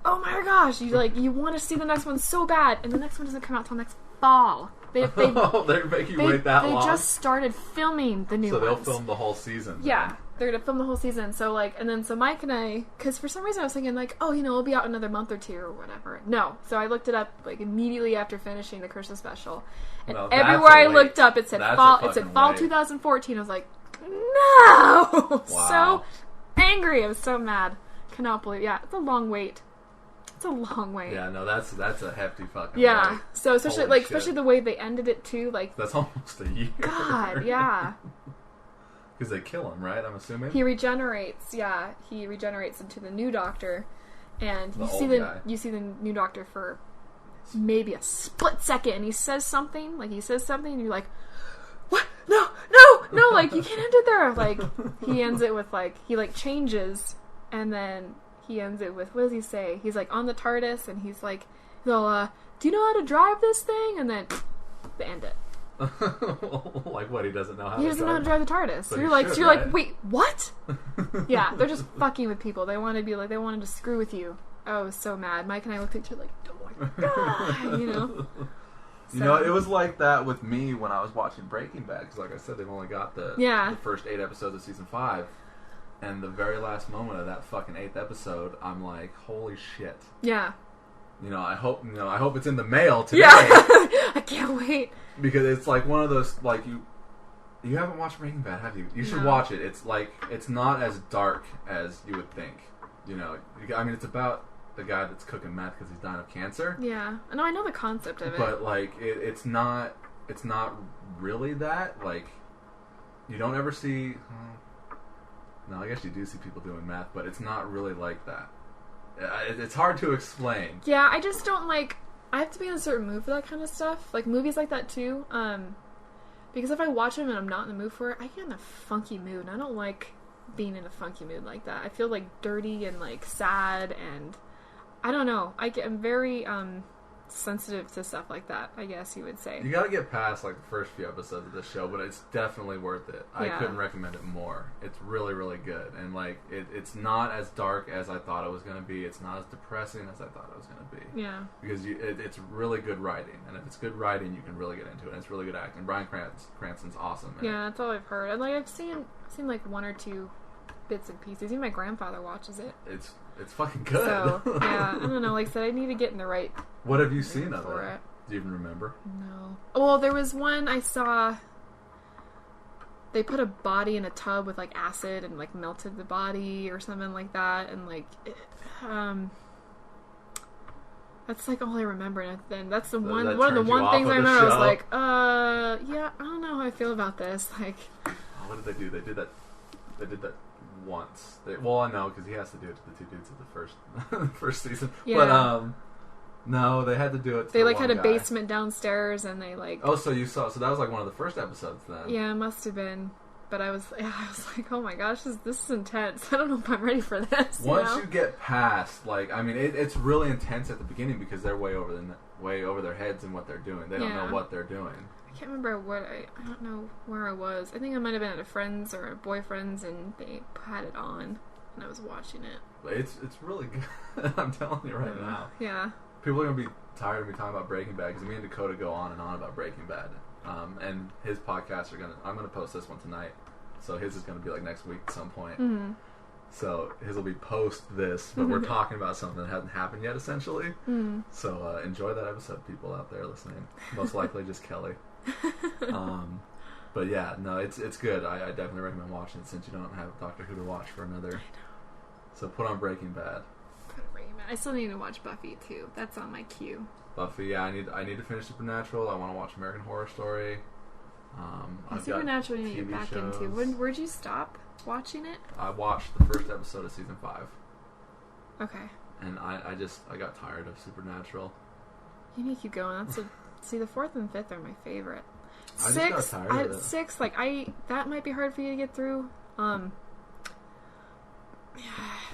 oh my gosh, you want to see the next one so bad, and the next one doesn't come out till next fall. They're making you wait that long? They just started filming the new So they'll ones. film the whole season. Yeah, they're gonna film the whole season. So like, and then so Mike and I, because for some reason I was thinking like, oh, it'll be out another month or two or whatever. No, so I looked it up like immediately after finishing the Christmas special, and everywhere I looked up it said fall. It said fall 2014. I was like, no, so angry. I was so mad. Cannot believe. Yeah, it's a long wait. It's a long wait. Yeah, no, that's a hefty fucking wait. So especially especially the way they ended it too. Like that's almost a year. God, yeah. Because they kill him, right? I'm assuming he regenerates. Yeah, he regenerates into the new Doctor, and you see the new Doctor for maybe a split second, and he says something. And you're like, "What? No! Like you can't end it there." Like he ends it with like he like changes, and then he ends it with what does he say? He's like on the TARDIS, and he's like, "Do you know how to drive this thing?" And then they end it. Like what? He doesn't know how. He doesn't know how to drive the TARDIS. So you're like, wait, what? Yeah, they're just fucking with people. They want to be like, they wanted to screw with you. I was so mad. Mike and I looked at each other like, oh my god, you know. You know, it was like that with me when I was watching Breaking Bad, because like I said, they've only got the first 8 episodes of season 5, and the very last moment of that fucking 8th episode, I'm like, holy shit. Yeah. I hope it's in the mail today. Yeah. I can't wait. Because it's like one of those, like, you haven't watched Breaking Bad, have you? You should watch it. It's like, it's not as dark as you would think. I mean, it's about the guy that's cooking meth because he's dying of cancer. Yeah. No, I know the concept of it. But, like, it's not really that. Like, you don't ever see... No, I guess you do see people doing meth, but it's not really like that. It's hard to explain. Yeah, I just don't like... I have to be in a certain mood for that kind of stuff. Like, movies like that, too. Because if I watch them and I'm not in the mood for it, I get in a funky mood. And I don't like being in a funky mood like that. I feel, like, dirty and, like, sad and... I don't know. I'm very sensitive to stuff like that, I guess you would say. You gotta get past, like, the first few episodes of this show, but it's definitely worth it. Yeah. I couldn't recommend it more. It's really, really good. And, like, it's not as dark as I thought it was going to be. It's not as depressing as I thought it was going to be. Yeah. Because it's really good writing. And if it's good writing, you can really get into it. And it's really good acting. Bryan Cranston's awesome. Yeah, that's all I've heard. And, like, I've seen like 1 or 2 bits and pieces. Even my grandfather watches it. It's fucking good. So, yeah, I don't know. Like I said, I need to get in the right... What have you seen of it? Do you even remember? No. Well, there was one I saw... They put a body in a tub with, like, acid and, like, melted the body or something like that. And, like... That's, like, all I remember. And then that's the one of the one things I remember. I was like, yeah, I don't know how I feel about this. Like... Oh, what did they do? They did that once. I know, because he has to do it to the 2 dudes of the first season. Yeah. But, no, they had to do it to they, like, had a basement downstairs, and they, like... Oh, so that was, like, one of the first episodes, then. Yeah, it must have been. But I was like, oh my gosh, this is intense. I don't know if I'm ready for this. Once you get past, like, I mean, it's really intense at the beginning, because they're way over their heads in what they're doing. They don't know what they're doing. I can't remember I don't know where I was. I think I might have been at a friend's or a boyfriend's, and they had it on, and I was watching it. It's really good. I'm telling you right now. Yeah. People are gonna be tired of me talking about Breaking Bad, because me and Dakota go on and on about Breaking Bad. And his podcasts I'm gonna post this one tonight, so his is gonna be like next week at some point. Mm-hmm. So his will be post this, but we're talking about something that hasn't happened yet, essentially. Mm-hmm. So enjoy that episode, people out there listening. Most likely just Kelly. But yeah, no, it's good. I definitely recommend watching it, since you don't have Doctor Who to watch for another. So put on Breaking Bad. I still need to watch Buffy too. That's on my queue. Buffy, yeah, I need to finish Supernatural. I want to watch American Horror Story. Supernatural you need to get back into. Where'd you stop watching it? I watched the first episode of season 5. Okay. And I got tired of Supernatural. You need to keep going. See, the 4th and 5th are my favorite. 6, I just got tired of it. 6, like that might be hard for you to get through.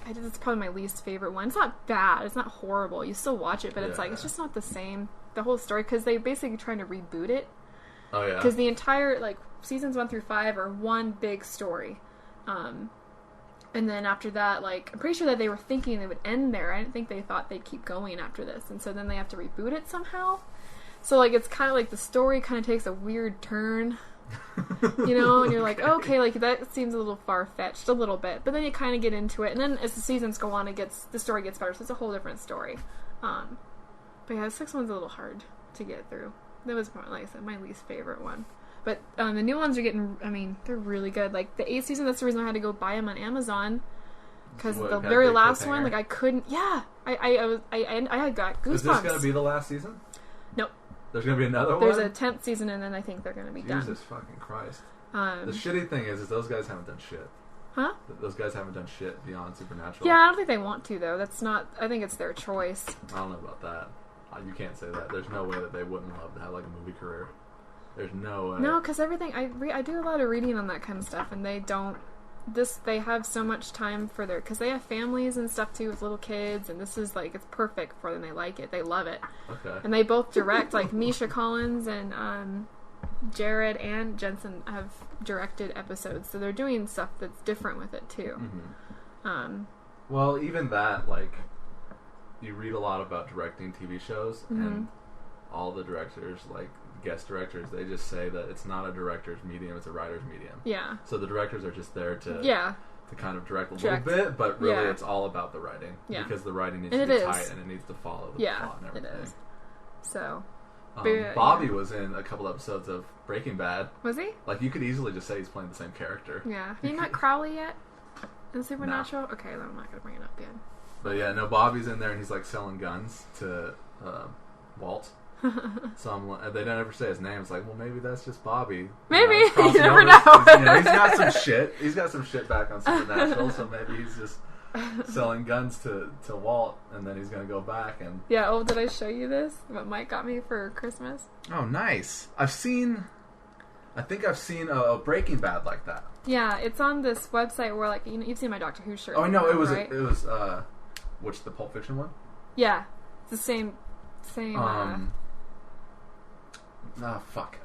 It's probably my least favorite one. It's not bad. It's not horrible. You still watch it, but it's like, it's just not the same. The whole story, because they basically trying to reboot it. Oh, yeah. Because the entire, like, seasons 1 through 5 are one big story. And then after that, like, I'm pretty sure that they were thinking they would end there. I didn't think they thought they'd keep going after this. And so then they have to reboot it somehow. So, like, it's kind of like the story kind of takes a weird turn You know, and you're like, okay, like that seems a little far fetched, a little bit, but then you kind of get into it, and then as the seasons go on, the story gets better, so it's a whole different story. But yeah, the sixth one's a little hard to get through. That was, like I said, my least favorite one. But the new ones are getting, I mean, they're really good. Like the 8th season, that's the reason I had to go buy them on Amazon. Because the very last one, like I couldn't, I had got goosebumps. Is this going to be the last season? Nope. There's going to be another one? There's a 10th season, and then I think they're going to be done. Jesus fucking Christ. The shitty thing is those guys haven't done shit. Huh? Those guys haven't done shit beyond Supernatural. Yeah, I don't think they want to, though. That's not, I think it's their choice. I don't know about that. You can't say that. There's no way that they wouldn't love to have like a movie career. There's no way. No, because everything, I do a lot of reading on that kind of stuff, and they don't, they have so much time for because they have families and stuff too with little kids, and this is like, it's perfect for them. They like it. They love it. Okay. And they both direct, like Misha Collins and Jared and Jensen have directed episodes, so they're doing stuff that's different with it too. Mm-hmm. Well, even that, like, you read a lot about directing TV shows, and all the directors, like guest directors, they just say that it's not a director's medium, it's a writer's medium. Yeah. So the directors are just there to kind of direct a little bit, but really it's all about the writing. Yeah. Because the writing needs to be tight and it needs to follow the plot and everything. It is. So Bobby was in a couple episodes of Breaking Bad. Was he? Like, you could easily just say he's playing the same character. Yeah. Have you met Crowley yet? In Supernatural? No. Okay, then I'm not going to bring it up again. But yeah, no, Bobby's in there and he's like selling guns to Walt. So they don't ever say his name. It's like, well, maybe that's just Bobby. Maybe. You never know. He's got some shit. He's got some shit back on Supernatural, so maybe he's just selling guns to Walt, and then he's going to go back and... Yeah, oh, did I show you this? What Mike got me for Christmas? Oh, nice. I think I've seen a Breaking Bad like that. Yeah, it's on this website where, like, you've seen my Doctor Who shirt. Oh, no, it was, right? Which, the Pulp Fiction one? Yeah, it's the same, fuck.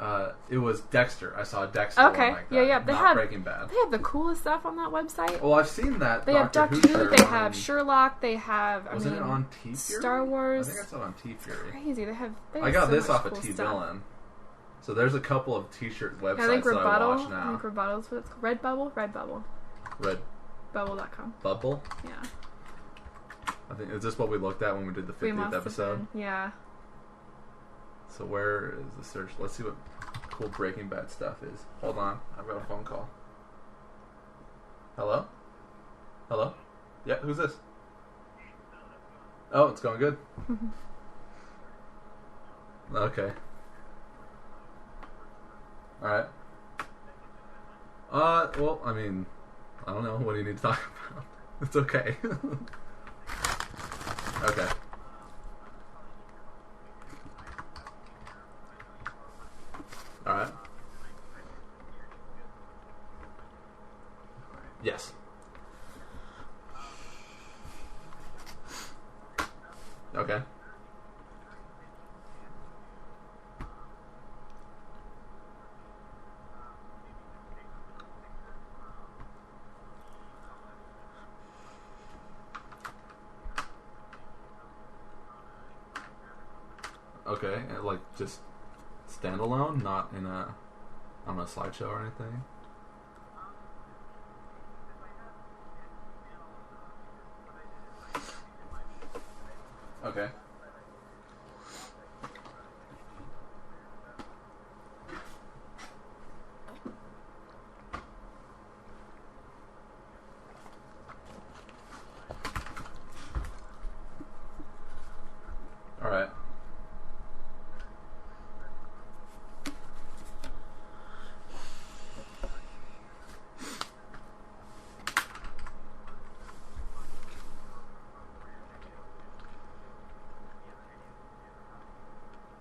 It was Dexter. I saw Dexter. Okay. Like that. Yeah. They have Breaking Bad. They have the coolest stuff on that website. Well, I've seen that. They have Doctor Who. They have Sherlock. They have. Wasn't it on T Fury? Star Wars. I think I saw it on T Fury. It's crazy. They have I got so this off cool of T stuff. Villain. So there's a couple of T-shirt websites I think Rebuttal, that I watch now. I think Rebuttal's what it's called. Redbubble. Redbubble.com. Bubble. Yeah. I think is this what we looked at when we did the 50th episode? Yeah. So where is the search? Let's see what cool Breaking Bad stuff is. Hold on, I've got a phone call. Hello? Hello? Yeah, who's this? Oh, it's going good. Okay. Alright. Well, I mean, I don't know. What do you need to talk about? It's okay. Okay. Alright. Yes. Okay. Okay, and like just standalone, not in on a slideshow or anything. Okay. All right.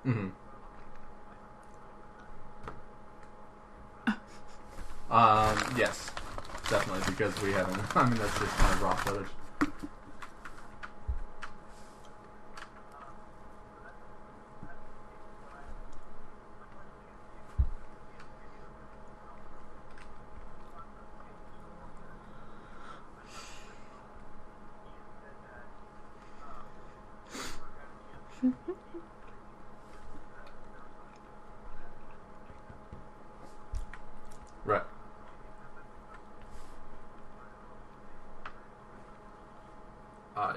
Mm-hmm. Yes, definitely, because we haven't. I mean, that's just kind of raw footage.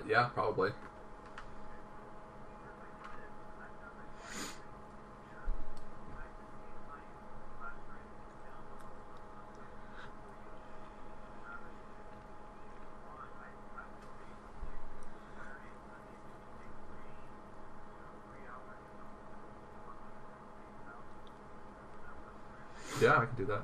Yeah, probably. Yeah, I can do that.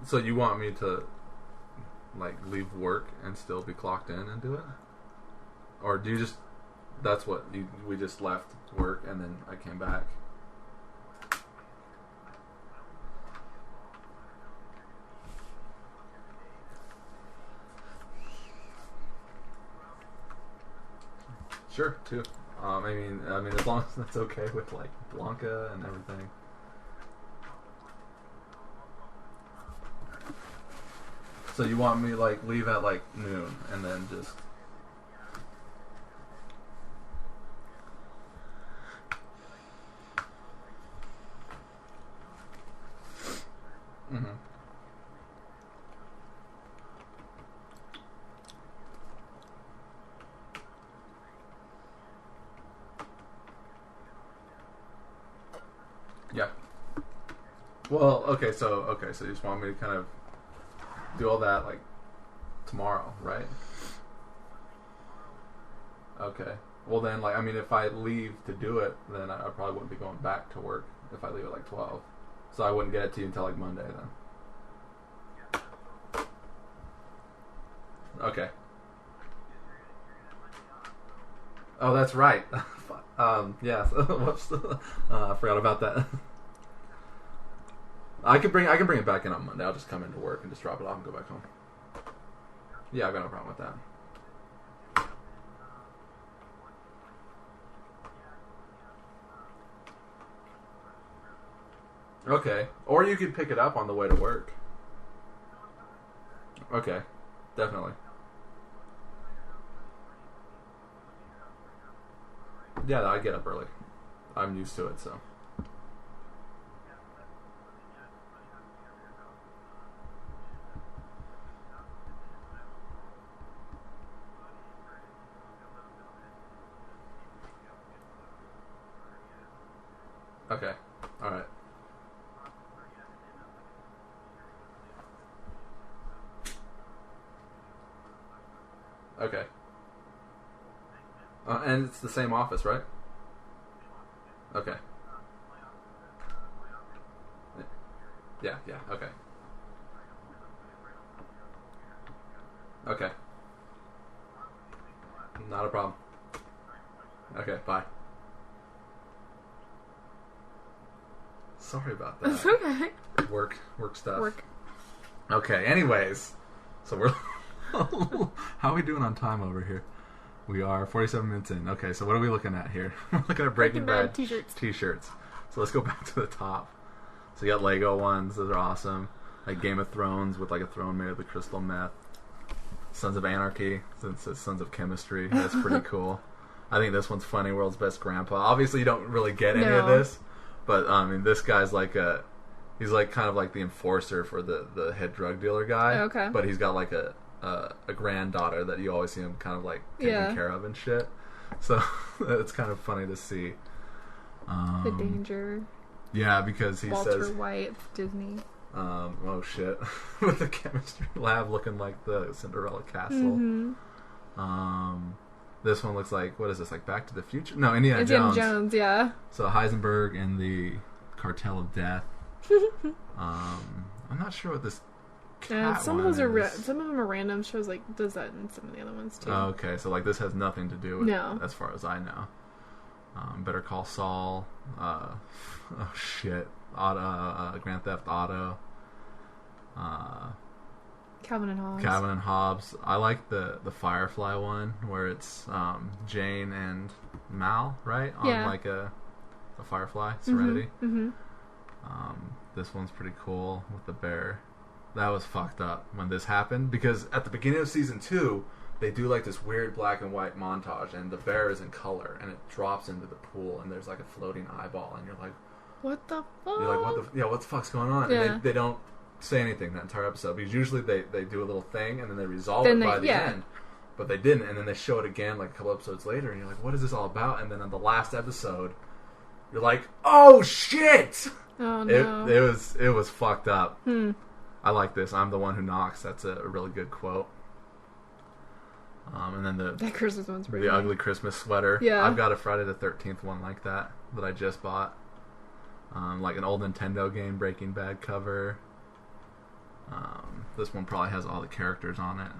So you want me to like leave work and still be clocked in and do it? Or do you just that's what we just left work and then I came back? Sure, too. I mean, as long as that's okay with like Blanca and everything. So you want me like leave at like noon and then just. Mm-hmm. Yeah. Well, okay, so you just want me to kind of do all that like tomorrow, right? Okay. Well then, like, I mean, if I leave to do it, then I probably wouldn't be going back to work if I leave at like 12. So I wouldn't get it to you until like Monday then. Okay. Oh, that's right. Yeah. Whoops. I forgot about that. I can bring it back in on Monday. I'll just come into work and just drop it off and go back home. Yeah, I've got no problem with that. Okay. Or you could pick it up on the way to work. Okay. Definitely. Yeah, I get up early. I'm used to it, so. Okay. Alright. Okay. And it's the same office, right? Okay. Yeah, okay. Okay. Not a problem. Okay, bye. Sorry about that. It's okay. Work stuff. Work. Okay, anyways. So we're... How are we doing on time over here? We are 47 minutes in. Okay, so what are we looking at here? We're looking at Breaking Bad t-shirts. So let's go back to the top. So you got Lego ones. Those are awesome. Like Game of Thrones with like a throne made of the crystal meth. Sons of Anarchy, since it's Sons of Chemistry. That's pretty cool. I think this one's funny. World's Best Grandpa. Obviously, you don't really get any of this. But, I mean, this guy's like he's like kind of like the enforcer for the head drug dealer guy. Okay. But he's got like a granddaughter that you always see him kind of like taking care of and shit. So it's kind of funny to see. The danger. Yeah, because he Walter says White, Disney. Oh shit, with the chemistry lab looking like the Cinderella castle. Mm-hmm. This one looks like, what is this, like Back to the Future? No, Indiana Jones, yeah. So Heisenberg and the Cartel of Death. I'm not sure what this cat some of one those are is. some of them are random. Shows like does that in some of the other ones too. Okay, so like this has nothing to do with as far as I know. Better Call Saul. Oh shit. Grand Theft Auto. Calvin and Hobbes. I like the Firefly one where it's Jane and Mal, right? On like a Firefly, Serenity. Mm-hmm. This one's pretty cool with the bear. That was fucked up when this happened because at the beginning of season 2 they do like this weird black and white montage and the bear is in color and it drops into the pool and there's like a floating eyeball and you're like, What the fuck? You're like, what the fuck's going on? Yeah. And they don't say anything that entire episode, because usually they do a little thing and then they resolve it by the end. But they didn't, and then they show it again like a couple episodes later, and you're like, what is this all about? And then on the last episode, you're like, oh shit! Oh no. It was fucked up. I like this. I'm the one who knocks. That's a really good quote. And then that Christmas one's pretty the funny. ugly Christmas sweater. Yeah. I've got a Friday the 13th one like that I just bought. Like an old Nintendo game, Breaking Bad cover. This one probably has all the characters on it.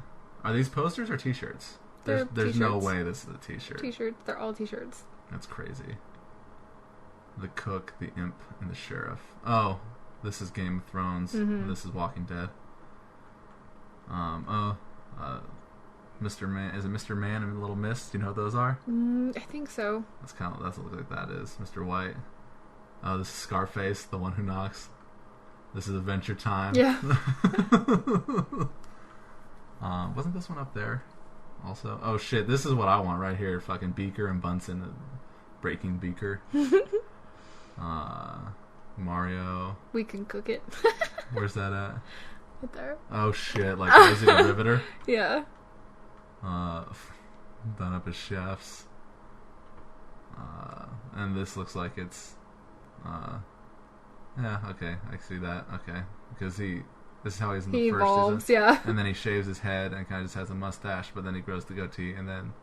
Are these posters or t-shirts? There's no way this is a t-shirt. T-shirts. They're all t-shirts. That's crazy. The cook, the imp, and the sheriff. Oh, this is Game of Thrones. This is Walking Dead. Mr. Man. Is it Mr. Man and Little Miss? Do you know what those are? I think so. That's what it looks like that is. Mr. White. Oh, this is Scarface, the one who knocks. This is Adventure Time. Yeah. Wasn't this one up there? Also, oh shit, this is what I want right here. Fucking Beaker and Bunsen breaking Beaker. Mario. We can cook it. Where's that at? Right there. Oh shit, like Rosie the Riveter. Yeah. Done up as chefs. And this looks like it's yeah, okay, I see that. Okay. Because this is how he's in the first evolves, season. yeah. And then he shaves his head and kind of just has a mustache, but then he grows the goatee, and then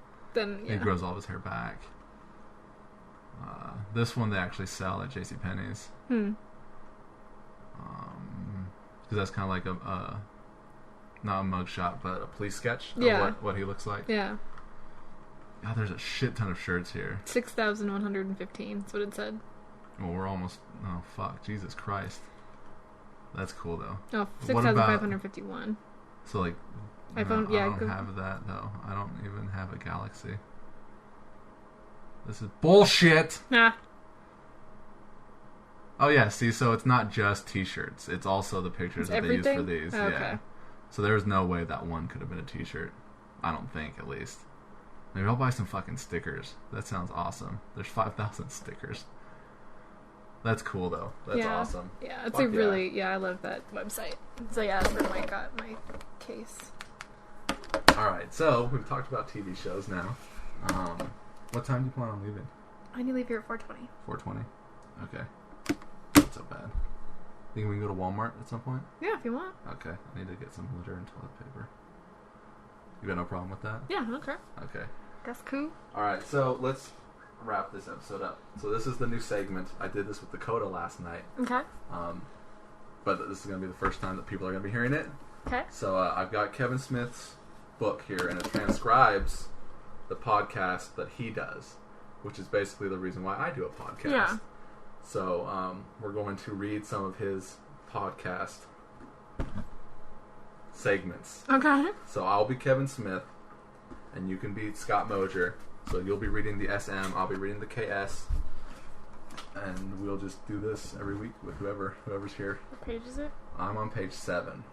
he grows all of his hair back. This one they actually sell at JCPenney's. Because that's kind of like a not a mugshot, but a police sketch of what he looks like. Yeah. God, there's a shit ton of shirts here. 6,115. That's what it said. Well, we're almost... Oh, fuck. Jesus Christ. That's cool, though. Oh, 6,551. So, like... iPhone, I don't have that, though. I don't even have a Galaxy. This is bullshit! Nah. Oh, yeah. See, so it's not just t-shirts. It's also the pictures that they use for these. Oh, okay. Yeah. So there's no way that one could have been a t-shirt. I don't think, at least. Maybe I'll buy some fucking stickers. That sounds awesome. There's 5,000 stickers. That's cool, though. That's awesome. Yeah, it's really... Yeah, I love that website. So yeah, that's where I got my case. Alright, so we've talked about TV shows now. What time do you plan on leaving? I need to leave here at 4:20. 4:20? Okay. Not so bad. Think we can go to Walmart at some point? Yeah, if you want. Okay, I need to get some litter and toilet paper. You got no problem with that? Yeah, okay. Okay. That's cool. Alright, so let's wrap this episode up. So this is the new segment. I did this with Dakota last night. Okay. But this is going to be the first time that people are going to be hearing it. Okay. So I've got Kevin Smith's book here, and it transcribes the podcast that he does, which is basically the reason why I do a podcast. Yeah. So we're going to read some of his podcast segments. Okay. So I'll be Kevin Smith, and you can be Scott Moser. So you'll be reading the SM, I'll be reading the KS, and we'll just do this every week with whoever's here. What page is it? I'm on page 7,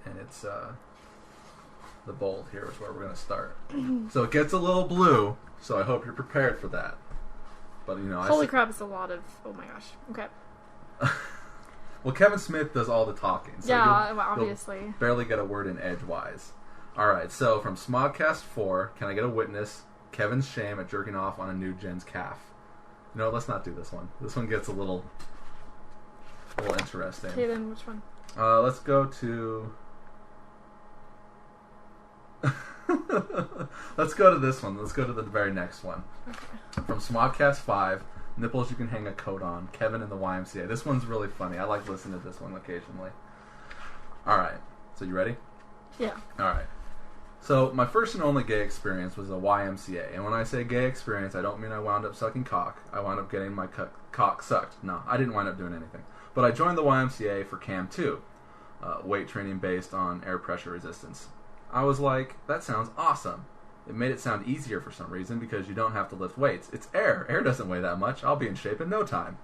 and it's the bold here is where we're going to start. So it gets a little blue, so I hope you're prepared for that. But Holy crap! It's a lot of. Oh my gosh. Okay. Well, Kevin Smith does all the talking, so obviously. you'll barely get a word in edgewise. All right, so from Smodcast 4, can I get a witness? Kevin's shame at jerking off on a new Jen's calf. No, let's not do this one. This one gets a little interesting. Okay, then which one? Let's go to. Let's go to this one. Let's go to the very next one. Okay. From Smodcast 5, nipples you can hang a coat on. Kevin in the YMCA. This one's really funny. I like listening to this one occasionally. All right. So you ready? Yeah. All right. So my first and only gay experience was a YMCA. And when I say gay experience, I don't mean I wound up sucking cock. I wound up getting my cock sucked. No, I didn't wind up doing anything. But I joined the YMCA for Cam 2, weight training based on air pressure resistance. I was like, that sounds awesome. It made it sound easier for some reason because you don't have to lift weights. It's air. Air doesn't weigh that much. I'll be in shape in no time.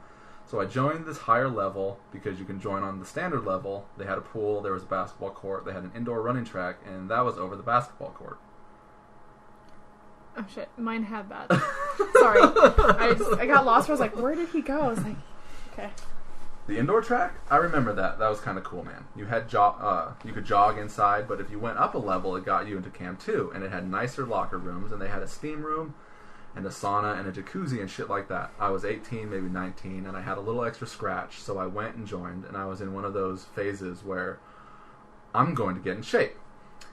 So I joined this higher level because you can join on the standard level. They had a pool, there was a basketball court, they had an indoor running track, and that was over the basketball court. Oh shit, mine had that. Sorry. I got lost. I was like, where did he go? I was like, Okay. The indoor track, I remember that. That was kind of cool, man. You had you could jog inside, but if you went up a level, it got you into Camp 2, and it had nicer locker rooms, and they had a steam room, and a sauna, and a jacuzzi, and shit like that. I was 18, maybe 19, and I had a little extra scratch, so I went and joined, and I was in one of those phases where I'm going to get in shape.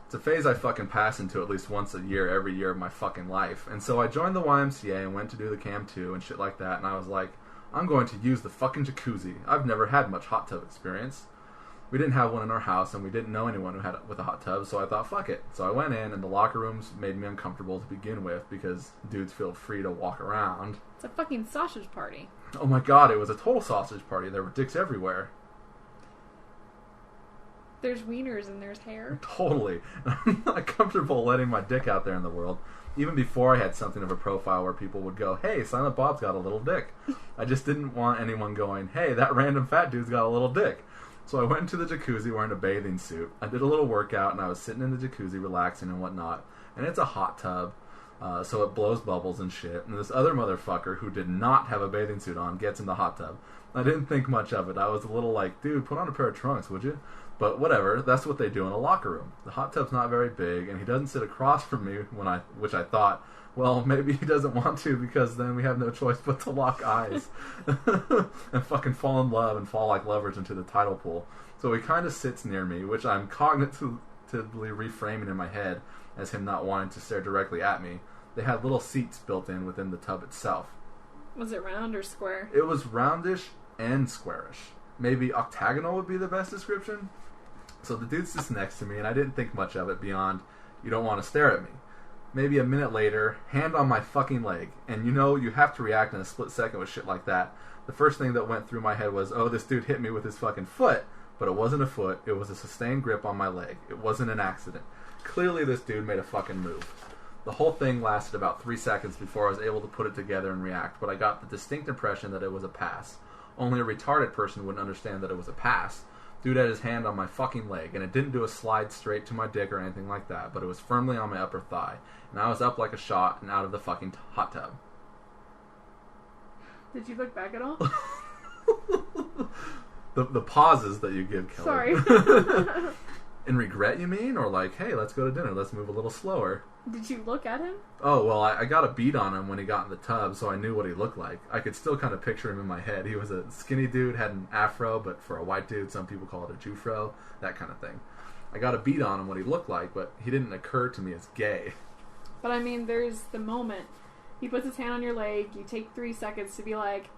It's a phase I fucking pass into at least once a year, every year of my fucking life. And so I joined the YMCA and went to do the Cam 2 and shit like that, and I was like, I'm going to use the fucking jacuzzi. I've never had much hot tub experience. We didn't have one in our house, and we didn't know anyone who had it with a hot tub, so I thought, fuck it. So I went in, and the locker rooms made me uncomfortable to begin with, because dudes feel free to walk around. It's a fucking sausage party. Oh my god, it was a total sausage party. There were dicks everywhere. There's wieners and there's hair. Totally. I'm not comfortable letting my dick out there in the world. Even before I had something of a profile where people would go, hey, Silent Bob's got a little dick. I just didn't want anyone going, hey, that random fat dude's got a little dick. So I went into the jacuzzi wearing a bathing suit. I did a little workout, and I was sitting in the jacuzzi relaxing and whatnot. And it's a hot tub, so it blows bubbles and shit. And this other motherfucker who did not have a bathing suit on gets in the hot tub. I didn't think much of it. I was a little like, dude, put on a pair of trunks, would you? But whatever, that's what they do in a locker room. The hot tub's not very big, and he doesn't sit across from me, which I thought, well, maybe he doesn't want to, because then we have no choice but to lock eyes and fucking fall in love and fall like lovers into the tidal pool. So he kind of sits near me, which I'm cognitively reframing in my head as him not wanting to stare directly at me. They had little seats built in within the tub itself. Was it round or square? It was roundish and squarish. Maybe octagonal would be the best description. So the dude's just next to me, and I didn't think much of it beyond, you don't want to stare at me. Maybe a minute later, hand on my fucking leg. And you know, you have to react in a split second with shit like that. The first thing that went through my head was, oh, this dude hit me with his fucking foot. But it wasn't a foot, it was a sustained grip on my leg. It wasn't an accident. Clearly this dude made a fucking move. The whole thing lasted about 3 seconds before I was able to put it together and react, but I got the distinct impression that it was a pass. Only a retarded person wouldn't understand that it was a pass. Dude had his hand on my fucking leg, and it didn't do a slide straight to my dick or anything like that, but it was firmly on my upper thigh, and I was up like a shot and out of the fucking hot tub. Did you look back at all? The pauses that you give, Kelly. Sorry. In regret, you mean? Or like, hey, let's go to dinner, let's move a little slower. Did you look at him? Oh, well, I got a beat on him when he got in the tub, so I knew what he looked like. I could still kind of picture him in my head. He was a skinny dude, had an afro, but for a white dude, some people call it a Jufro, that kind of thing. I got a beat on him what he looked like, but he didn't occur to me as gay. But I mean, there's the moment. He puts his hand on your leg, you take 3 seconds to be like,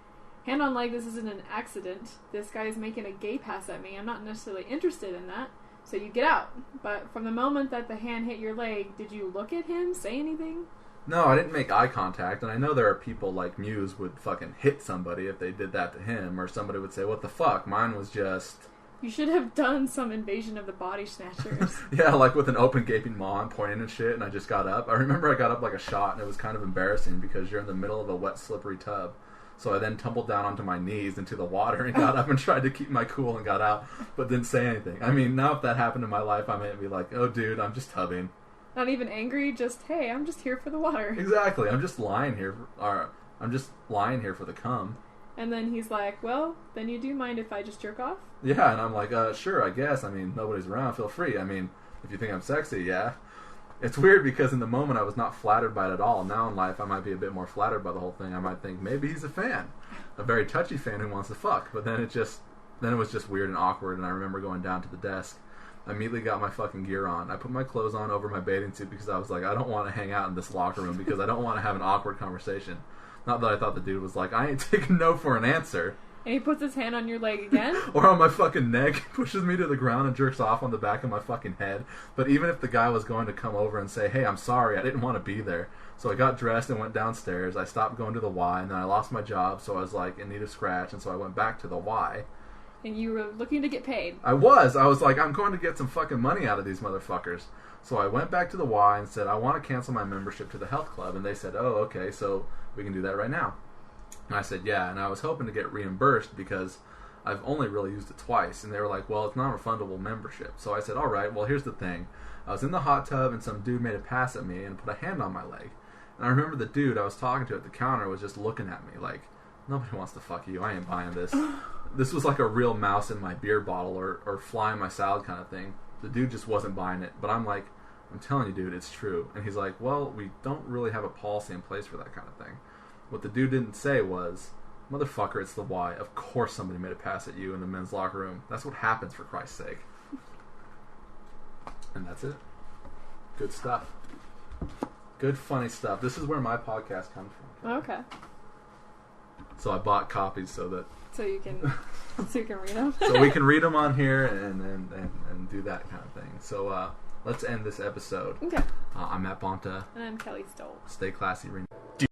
hand on leg, this isn't an accident. This guy's making a gay pass at me. I'm not necessarily interested in that. So you get out. But from the moment that the hand hit your leg, did you look at him, say anything? No, I didn't make eye contact, and I know there are people like Muse would fucking hit somebody if they did that to him, or somebody would say, what the fuck? Mine was just... You should have done some Invasion of the Body Snatchers. Yeah, like with an open gaping maw and pointing and shit, and I just got up. I remember I got up like a shot, and it was kind of embarrassing because you're in the middle of a wet, slippery tub. So I then tumbled down onto my knees into the water and got up and tried to keep my cool and got out, but didn't say anything. I mean, now if that happened in my life, I might be like, oh dude, I'm just tubbing. Not even angry, just, hey, I'm just here for the water. Exactly, I'm just lying here for the cum. And then he's like, well, then you do mind if I just jerk off? Yeah, and I'm like, sure, I guess. I mean, nobody's around, feel free. I mean, if you think I'm sexy, yeah. It's weird because in the moment I was not flattered by it at all. Now in life I might be a bit more flattered by the whole thing. I might think maybe he's a fan. A very touchy fan who wants to fuck. But then it was just weird and awkward, and I remember going down to the desk. I immediately got my fucking gear on. I put my clothes on over my bathing suit because I was like, I don't want to hang out in this locker room because I don't want to have an awkward conversation. Not that I thought the dude was like, I ain't taking no for an answer. And he puts his hand on your leg again? Or on my fucking neck, pushes me to the ground and jerks off on the back of my fucking head. But even if the guy was going to come over and say, hey, I'm sorry, I didn't want to be there. So I got dressed and went downstairs. I stopped going to the Y, and then I lost my job, so I was like in need of scratch, and so I went back to the Y. And you were looking to get paid. I was like, I'm going to get some fucking money out of these motherfuckers. So I went back to the Y and said, I want to cancel my membership to the health club. And they said, oh, okay, so we can do that right now. And I said, yeah, and I was hoping to get reimbursed because I've only really used it twice. And they were like, well, it's not a refundable membership. So I said, all right, well, here's the thing. I was in the hot tub and some dude made a pass at me and put a hand on my leg. And I remember the dude I was talking to at the counter was just looking at me like, nobody wants to fuck you. I ain't buying this. This was like a real mouse in my beer bottle or fly in my salad kind of thing. The dude just wasn't buying it. But I'm like, I'm telling you, dude, it's true. And he's like, well, we don't really have a policy in place for that kind of thing. What the dude didn't say was, motherfucker, it's the Y. Of course somebody made a pass at you in the men's locker room. That's what happens, for Christ's sake. And that's it. Good stuff. Good, funny stuff. This is where my podcast comes from. Okay. So I bought copies so that... So you can read them? So we can read them on here and do that kind of thing. So let's end this episode. Okay. I'm Matt Bonta. And I'm Kelly Stoll. Stay classy.